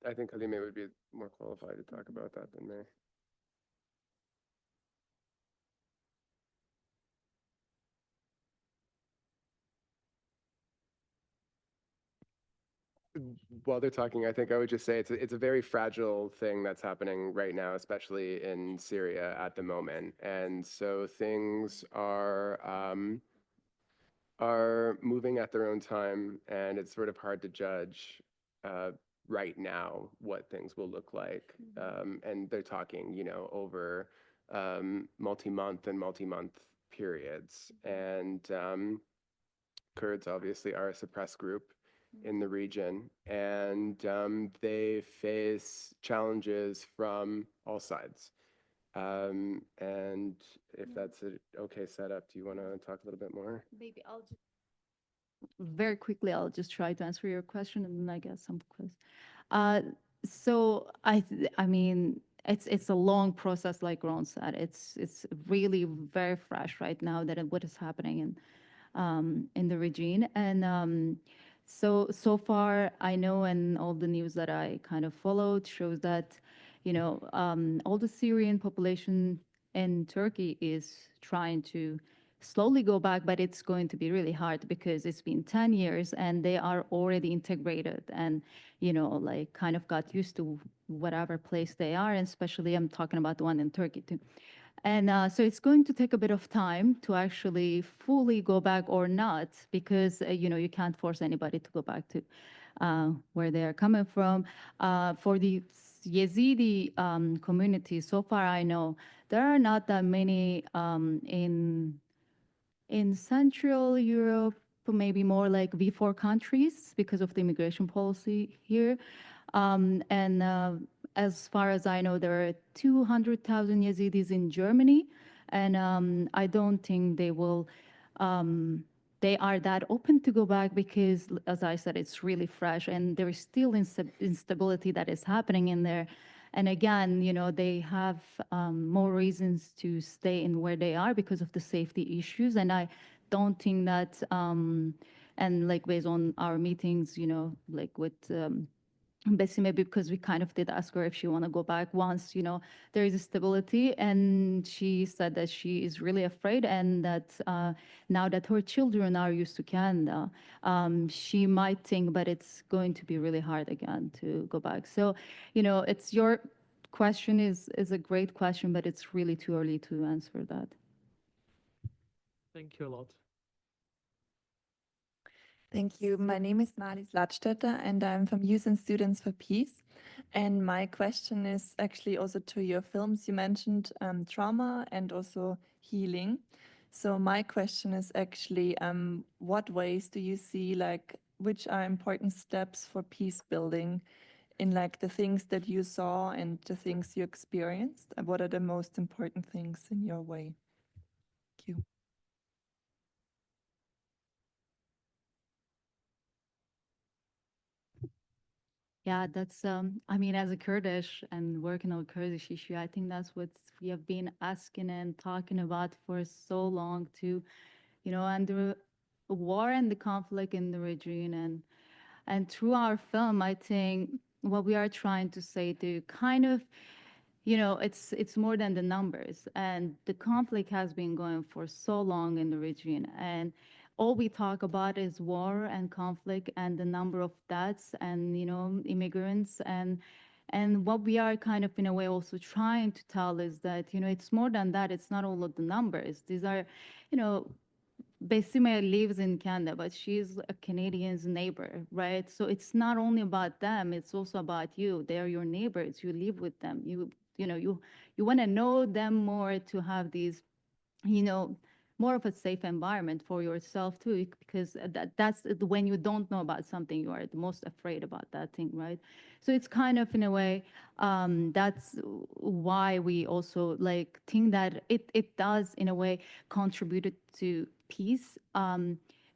I think Halime would be more qualified to talk about that than me. While they're talking, I think I would just say it's a very fragile thing that's happening right now, especially in Syria at the moment. And so things are moving at their own time, and it's sort of hard to judge right now what things will look like. And they're talking, over multi-month periods. And Kurds obviously are a suppressed group in the region, and they face challenges from all sides. And if that's an okay setup, do you want to talk a little bit more? Maybe I'll just very quickly, I'll just try to answer your question and then I guess some questions. So I mean, it's a long process, like Ron said. It's really very fresh right now that what is happening in the region. And so far I know, and all the news that I kind of followed shows that, all the Syrian population in Turkey is trying to slowly go back, but it's going to be really hard because it's been 10 years and they are already integrated and, like kind of got used to whatever place they are. And especially I'm talking about the one in Turkey too. And so it's going to take a bit of time to actually fully go back or not, because, you can't force anybody to go back to where they are coming from. For the Yazidi community, so far I know, there are not that many in Central Europe, maybe more like V4 countries because of the immigration policy here. And as far as I know, there are 200,000 Yazidis in Germany, and I don't think they are that open to go back because, as I said, it's really fresh and there is still instability that is happening in there. And again, they have more reasons to stay in where they are because of the safety issues. And I don't think that, and like based on our meetings, like with Bessie, maybe because we kind of did ask her if she want to go back once, there is a stability. And she said that she is really afraid and that now that her children are used to Canada, she might think, but it's going to be really hard again to go back. So, it's your question is a great question, but it's really too early to answer that. Thank you a lot. Thank you. My name is Marlies Ladstätter and I'm from Youth and Students for Peace. And my question is actually also to your films. You mentioned trauma and also healing. So my question is actually, what ways do you see, like, which are important steps for peace building in like the things that you saw and the things you experienced? And what are the most important things in your way? Thank you. Yeah, that's, I mean, as a Kurdish and working on Kurdish issue, I think that's what we have been asking and talking about for so long too, and the war and the conflict in the region. And through our film, I think what we are trying to say to kind of, it's more than the numbers. And the conflict has been going for so long in the region. And all we talk about is war and conflict and the number of deaths and, immigrants. And what we are kind of in a way also trying to tell is that, it's more than that. It's not all of the numbers. These are, Besima lives in Canada, but she's a Canadian's neighbor, right? So it's not only about them, it's also about you. They're your neighbors. You live with them. You want to know them more to have these, more of a safe environment for yourself too, because that's when you don't know about something, you are the most afraid about that thing, right? So it's kind of in a way, that's why we also like think that it does in a way contribute to peace.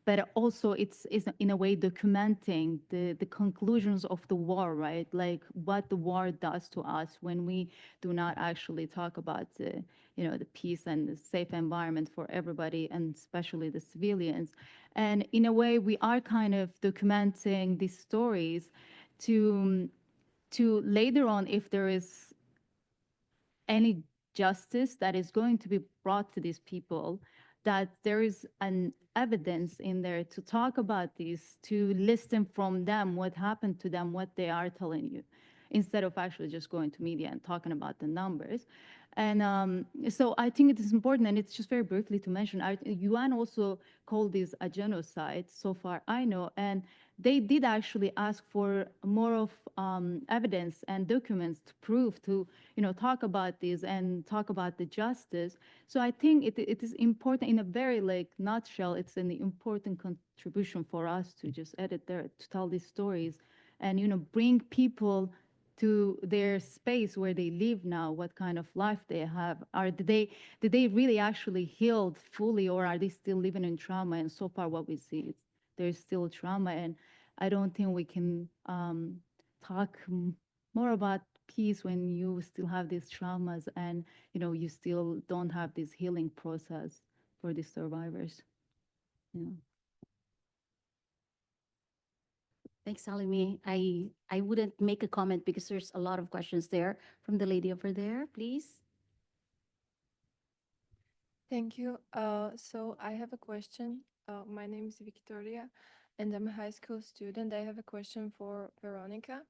but also it's in a way documenting the conclusions of the war, right? Like what the war does to us when we do not actually talk about the, the peace and the safe environment for everybody, and especially the civilians. And in a way, we are kind of documenting these stories to later on, if there is any justice that is going to be brought to these people, that there is an evidence in there to talk about this, to listen from them what happened to them, what they are telling you, instead of actually just going to media and talking about the numbers. And so I think it is important, and it's just very briefly to mention, UN also called this a genocide, so far I know, and they did actually ask for more of evidence and documents to prove, to talk about this and talk about the justice. So I think it is important, in a very like nutshell, it's an important contribution for us to just edit there, to tell these stories and bring people to their space where they live now, what kind of life they have. Did they really actually healed fully, or are they still living in trauma? And so far what we see is there's still trauma, and I don't think we can talk more about peace when you still have these traumas and you still don't have this healing process for these survivors. Yeah. Thanks, Halimi. I wouldn't make a comment because there's a lot of questions there from the lady over there, please. Thank you. So I have a question. My name is Victoria, and I'm a high school student. I have a question for Veronica.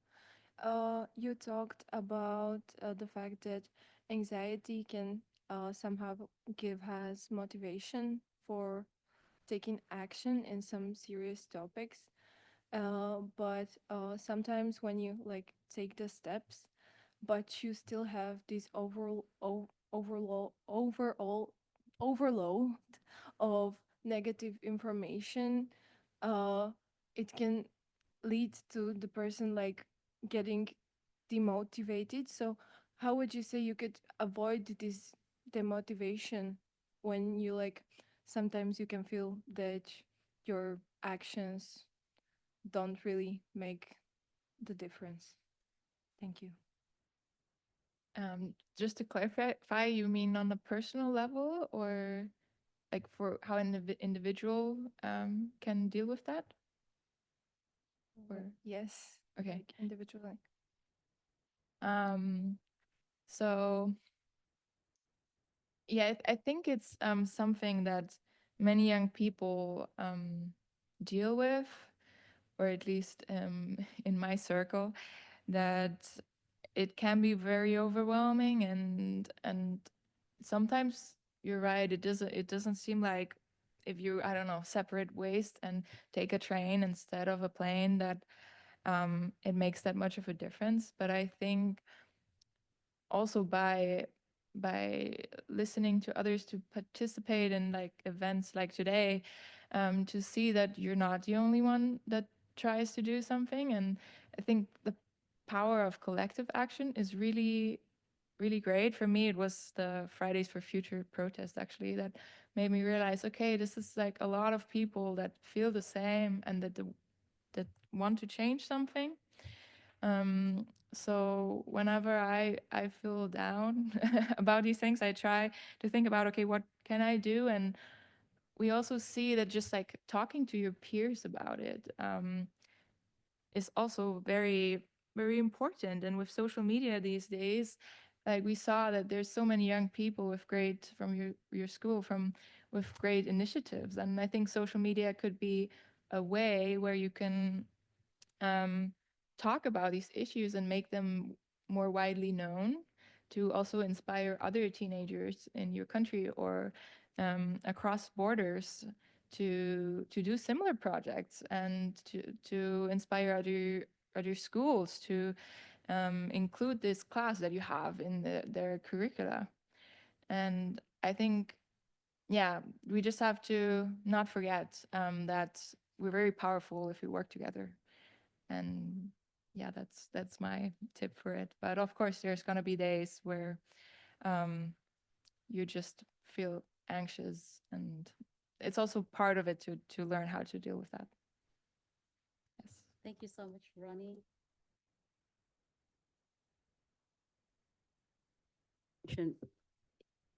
You talked about the fact that anxiety can somehow give us motivation for taking action in some serious topics. But sometimes when you like take the steps, but you still have this overall overload of negative information, it can lead to the person like getting demotivated. So how would you say you could avoid this demotivation when you like sometimes you can feel that your actions don't really make the difference? Thank you. Just to clarify, you mean on a personal level, or like for how an individual can deal with that? Or Yes. okay. Like individually. So yeah, I think it's something that many young people deal with, or at least in my circle, that it can be very overwhelming, and sometimes you're right, it doesn't seem like, if you, I don't know, separate waste and take a train instead of a plane, that it makes that much of a difference. But I think also by listening to others, to participate in like events like today, to see that you're not the only one that tries to do something. And I think the power of collective action is really, really great. For me, it was the Fridays for Future protest actually that made me realize, okay, this is like a lot of people that feel the same and that want to change something. So whenever I feel down about these things, I try to think about, okay, what can I do? And we also see that just like talking to your peers about it is also very, very important. And with social media these days, like we saw that there's so many young people with great, from your school, with great initiatives. And I think social media could be a way where you can talk about these issues and make them more widely known, to also inspire other teenagers in your country or across borders to do similar projects, and to inspire other schools to include this class that you have in their curricula. And I think, yeah, we just have to not forget that we're very powerful if we work together. And yeah, that's my tip for it. But of course, there's gonna be days where you just feel anxious and it's also part of it to learn how to deal with that. Yes. Thank you so much, Ronnie.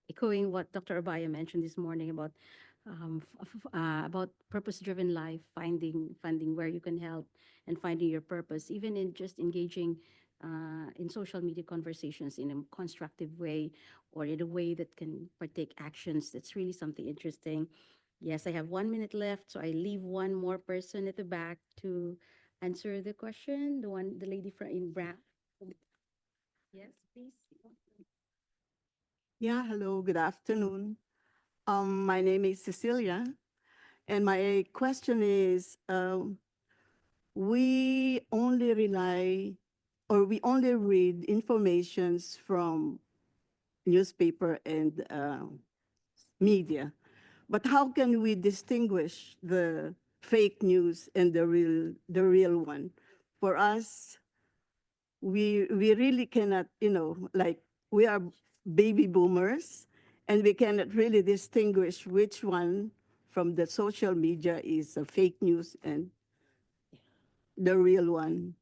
Echoing what Dr. Abaya mentioned this morning about purpose-driven life, finding where you can help and finding your purpose, even in just engaging in social media conversations in a constructive way or in a way that can partake actions. That's really something interesting. Yes, I have 1 minute left, so I leave one more person at the back to answer the question. The lady from in brown. Yes, please. Yeah, hello, good afternoon. My name is Cecilia, and my question is, we only rely or we only read informations from newspaper and media, but how can we distinguish the fake news and the real one? For us, we really cannot, like we are baby boomers, and we cannot really distinguish which one from the social media is a fake news and the real one.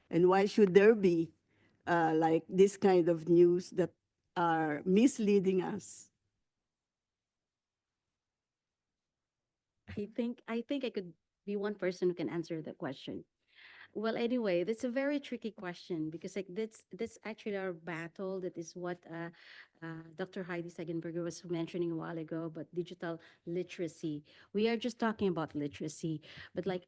And why should there be like this kind of news that are misleading us? I think I could be one person who can answer the question. Well, anyway, that's a very tricky question because like that's actually our battle. That is what Dr. Heidi Segenberger was mentioning a while ago about digital literacy. We are just talking about literacy, but like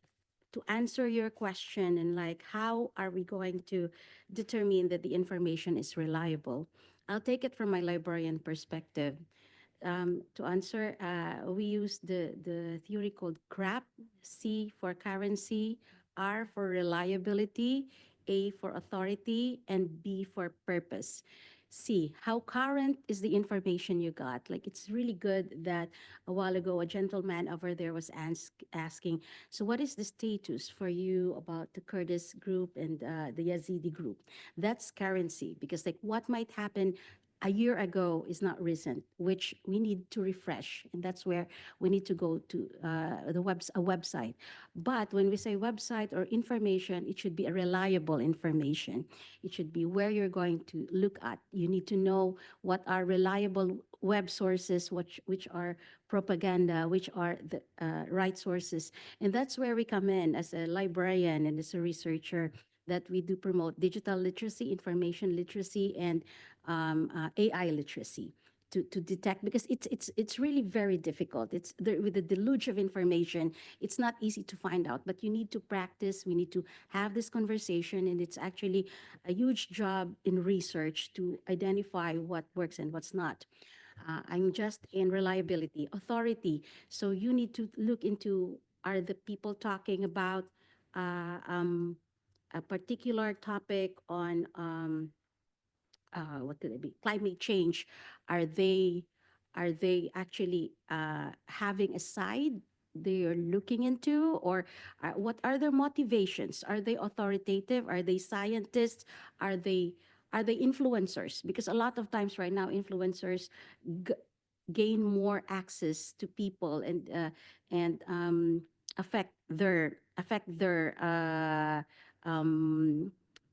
to answer your question and like how are we going to determine that the information is reliable? I'll take it from my librarian perspective. To answer, we use the theory called CRAP, C for currency, R for reliability, A for authority, and B for purpose. C, how current is the information you got? Like it's really good that a while ago a gentleman over there was asking, so what is the status for you about the Kurdish group and the Yazidi group? That's currency because like what might happen a year ago is not recent, which we need to refresh. And that's where we need to go to a website. But when we say website or information, it should be a reliable information. It should be where you're going to look at. You need to know what are reliable web sources, which are propaganda, which are the right sources. And that's where we come in as a librarian and as a researcher, that we do promote digital literacy, information literacy, and AI literacy to detect, because it's really very difficult. It's there with the deluge of information. It's not easy to find out, but you need to practice. We need to have this conversation, and it's actually a huge job in research to identify what works and what's not. I'm just in reliability, authority. So you need to look into, are the people talking about a particular topic on what could it be? Climate change. Are they actually having a side they are looking into, or what are their motivations? Are they authoritative? Are they scientists? Are they influencers? Because a lot of times right now, influencers g- gain more access to people and affect their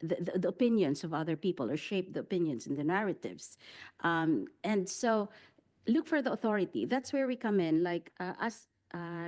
the opinions of other people, or shape the opinions and the narratives. And so look for the authority. That's where we come in. Like us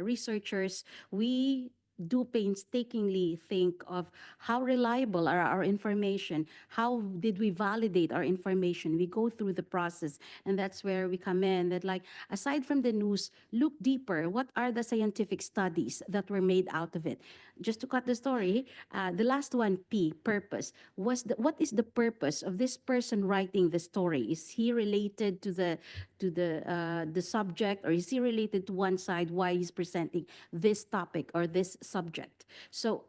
researchers, we do painstakingly think of how reliable are our information, how did we validate our information. We go through the process, and that's where we come in. That like, aside from the news, look deeper. What are the scientific studies that were made out of it? Just to cut the story, the last one, P, purpose. What is the purpose of this person writing the story? Is he related to the subject, or is he related to one side, why he's presenting this topic or this subject? So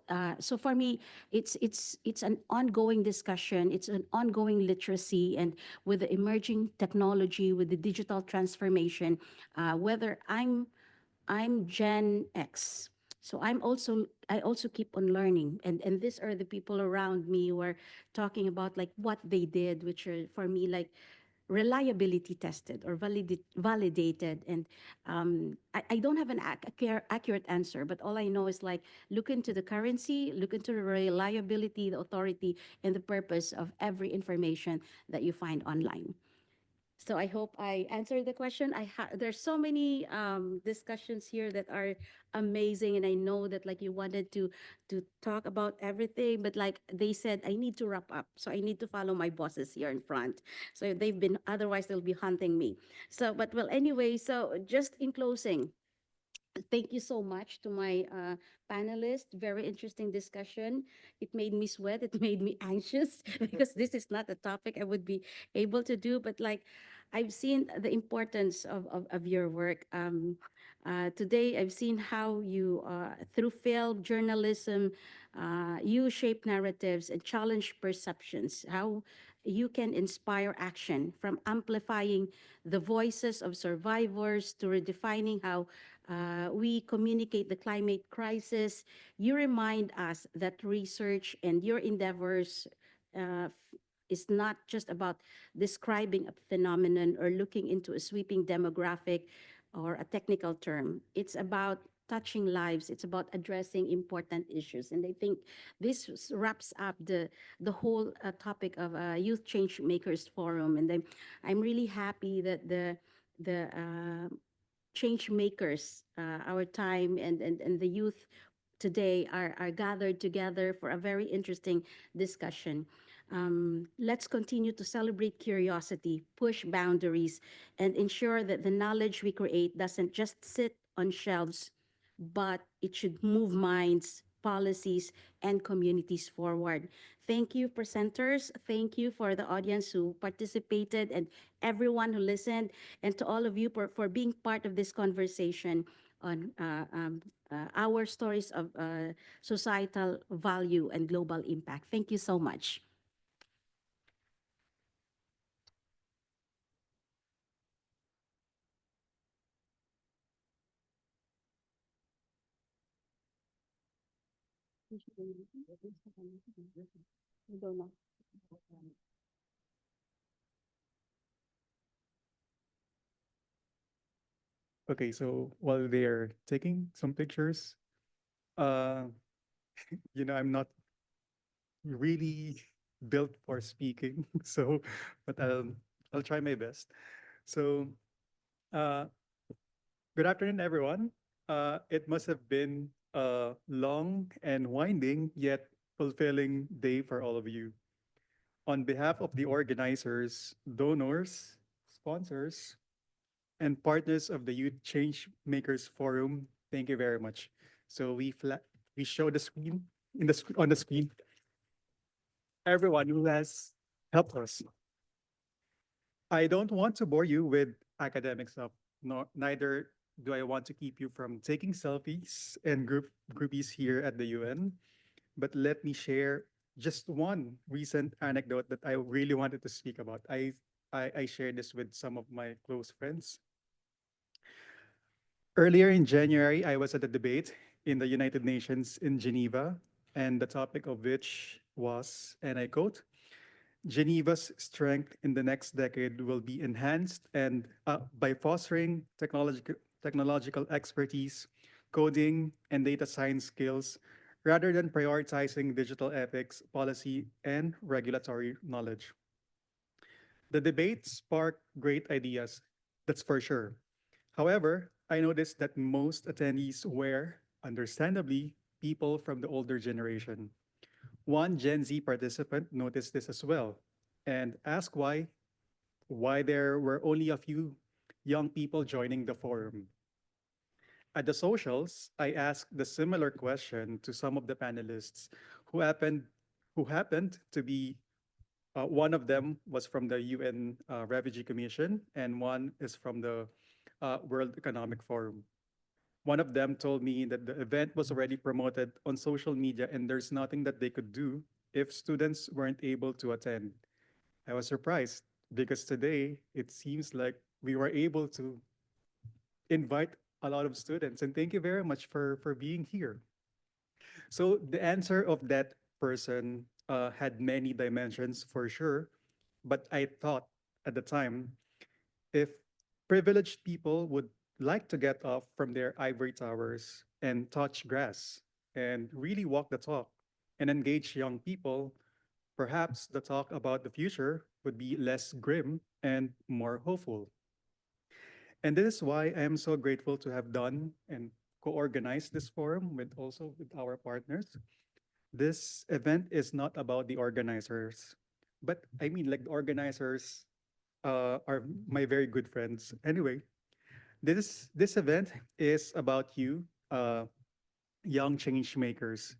for me, it's an ongoing discussion. It's an ongoing literacy, and with the emerging technology, with the digital transformation, whether I'm Gen X. So I also keep on learning, and these are the people around me who are talking about like what they did, which are for me like reliability tested or validated. And I don't have an accurate answer, but all I know is like look into the currency, look into the reliability, the authority, and the purpose of every information that you find online. So I hope I answered the question. There's so many discussions here that are amazing, and I know that like you wanted to talk about everything, but like they said, I need to wrap up, so I need to follow my bosses here in front. So they've been otherwise they'll be hunting me. So, but well, anyway. So just in closing, thank you so much to my panelists. Very interesting discussion. It made me sweat. It made me anxious because this is not a topic I would be able to do. But like, I've seen the importance of your work. Today, I've seen how you, through film, journalism, you shape narratives and challenge perceptions. How you can inspire action from amplifying the voices of survivors to redefining how we communicate the climate crisis. You remind us that research and your endeavors is not just about describing a phenomenon or looking into a sweeping demographic or a technical term. It's about touching lives. It's about addressing important issues. And I think this wraps up the whole topic of Youth Change Makers Forum. And I'm really happy that the change makers, our time and the youth today are gathered together for a very interesting discussion. Let's continue to celebrate curiosity, push boundaries, and ensure that the knowledge we create doesn't just sit on shelves, but it should move minds, policies, and communities forward. Thank you, presenters. Thank you for the audience who participated and everyone who listened, and to all of you for being part of this conversation on our stories of societal value and global impact. Thank you so much. Okay, so while they're taking some pictures, uh, I'm not really built for speaking, so but I'll try my best. So, uh, good afternoon, everyone. It must have been a long and winding yet fulfilling day for all of you. On behalf of the organizers, donors, sponsors, and partners of the Youth Change Makers Forum, thank you very much. So we show the screen on the screen everyone who has helped us. I don't want to bore you with academic stuff, neither do I want to keep you from taking selfies and groupies here at the UN. But let me share just one recent anecdote that I really wanted to speak about. I shared this with some of my close friends. Earlier in January, I was at a debate in the United Nations in Geneva, and the topic of which was, and I quote, Geneva's strength in the next decade will be enhanced and by fostering technological expertise, coding, and data science skills, rather than prioritizing digital ethics, policy, and regulatory knowledge. The debate sparked great ideas, that's for sure. However, I noticed that most attendees were, understandably, people from the older generation. One Gen Z participant noticed this as well and asked why there were only a few young people joining the forum. At the socials, I asked the similar question to some of the panelists who happened to be one of them was from the UN Refugee Commission and one is from the World Economic Forum. One of them told me that the event was already promoted on social media and there's nothing that they could do if students weren't able to attend. I was surprised because today it seems like we were able to invite a lot of students. And thank you very much for being here. So the answer of that person had many dimensions for sure, but I thought at the time, if privileged people would like to get off from their ivory towers and touch grass and really walk the talk and engage young people, perhaps the talk about the future would be less grim and more hopeful. And this is why I am so grateful to have done and co-organized this forum with also with our partners. This event is not about the organizers, but I mean like the organizers are my very good friends. Anyway, this event is about you, young change makers.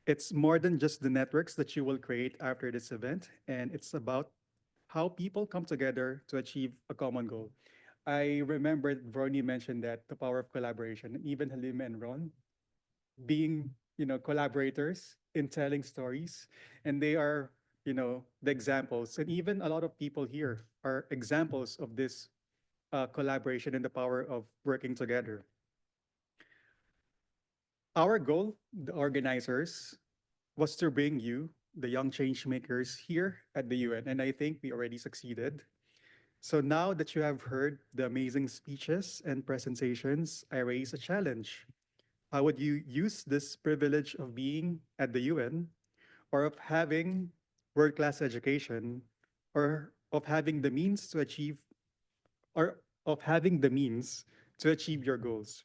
It's more than just the networks that you will create after this event, and it's about how people come together to achieve a common goal. I remember Vroni mentioned that the power of collaboration, and even Halima and Ron being, collaborators in telling stories, and they are, the examples, and even a lot of people here are examples of this collaboration and the power of working together. Our goal, the organizers, was to bring you, the young change makers, here at the UN, and I think we already succeeded. So now that you have heard the amazing speeches and presentations, I raise a challenge. How would you use this privilege of being at the UN, or of having world-class education, or of having the means to achieve, or of having the means to achieve your goals?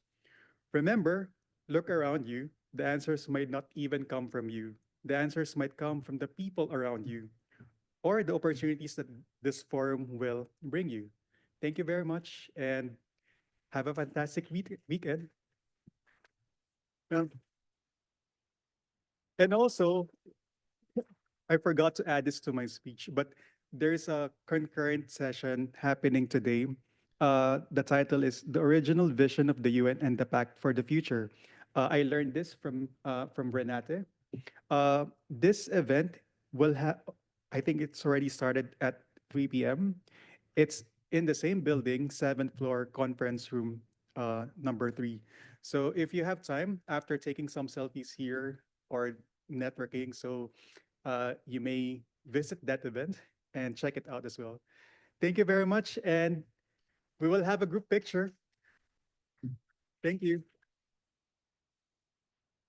Remember, look around you. The answers might not even come from you. The answers might come from the people around you, or the opportunities that this forum will bring you. Thank you very much, and have a fantastic weekend. Um, and also, I forgot to add this to my speech, but there's a concurrent session happening today. The title is "The Original Vision of the UN and the Pact for the Future." I learned this from Renate. This event will have, I think it's already started at 3 p.m. It's in the same building, seventh floor, conference room number 3. So if you have time after taking some selfies here or networking, so you may visit that event and check it out as well. Thank you very much, and we will have a group picture. Thank you.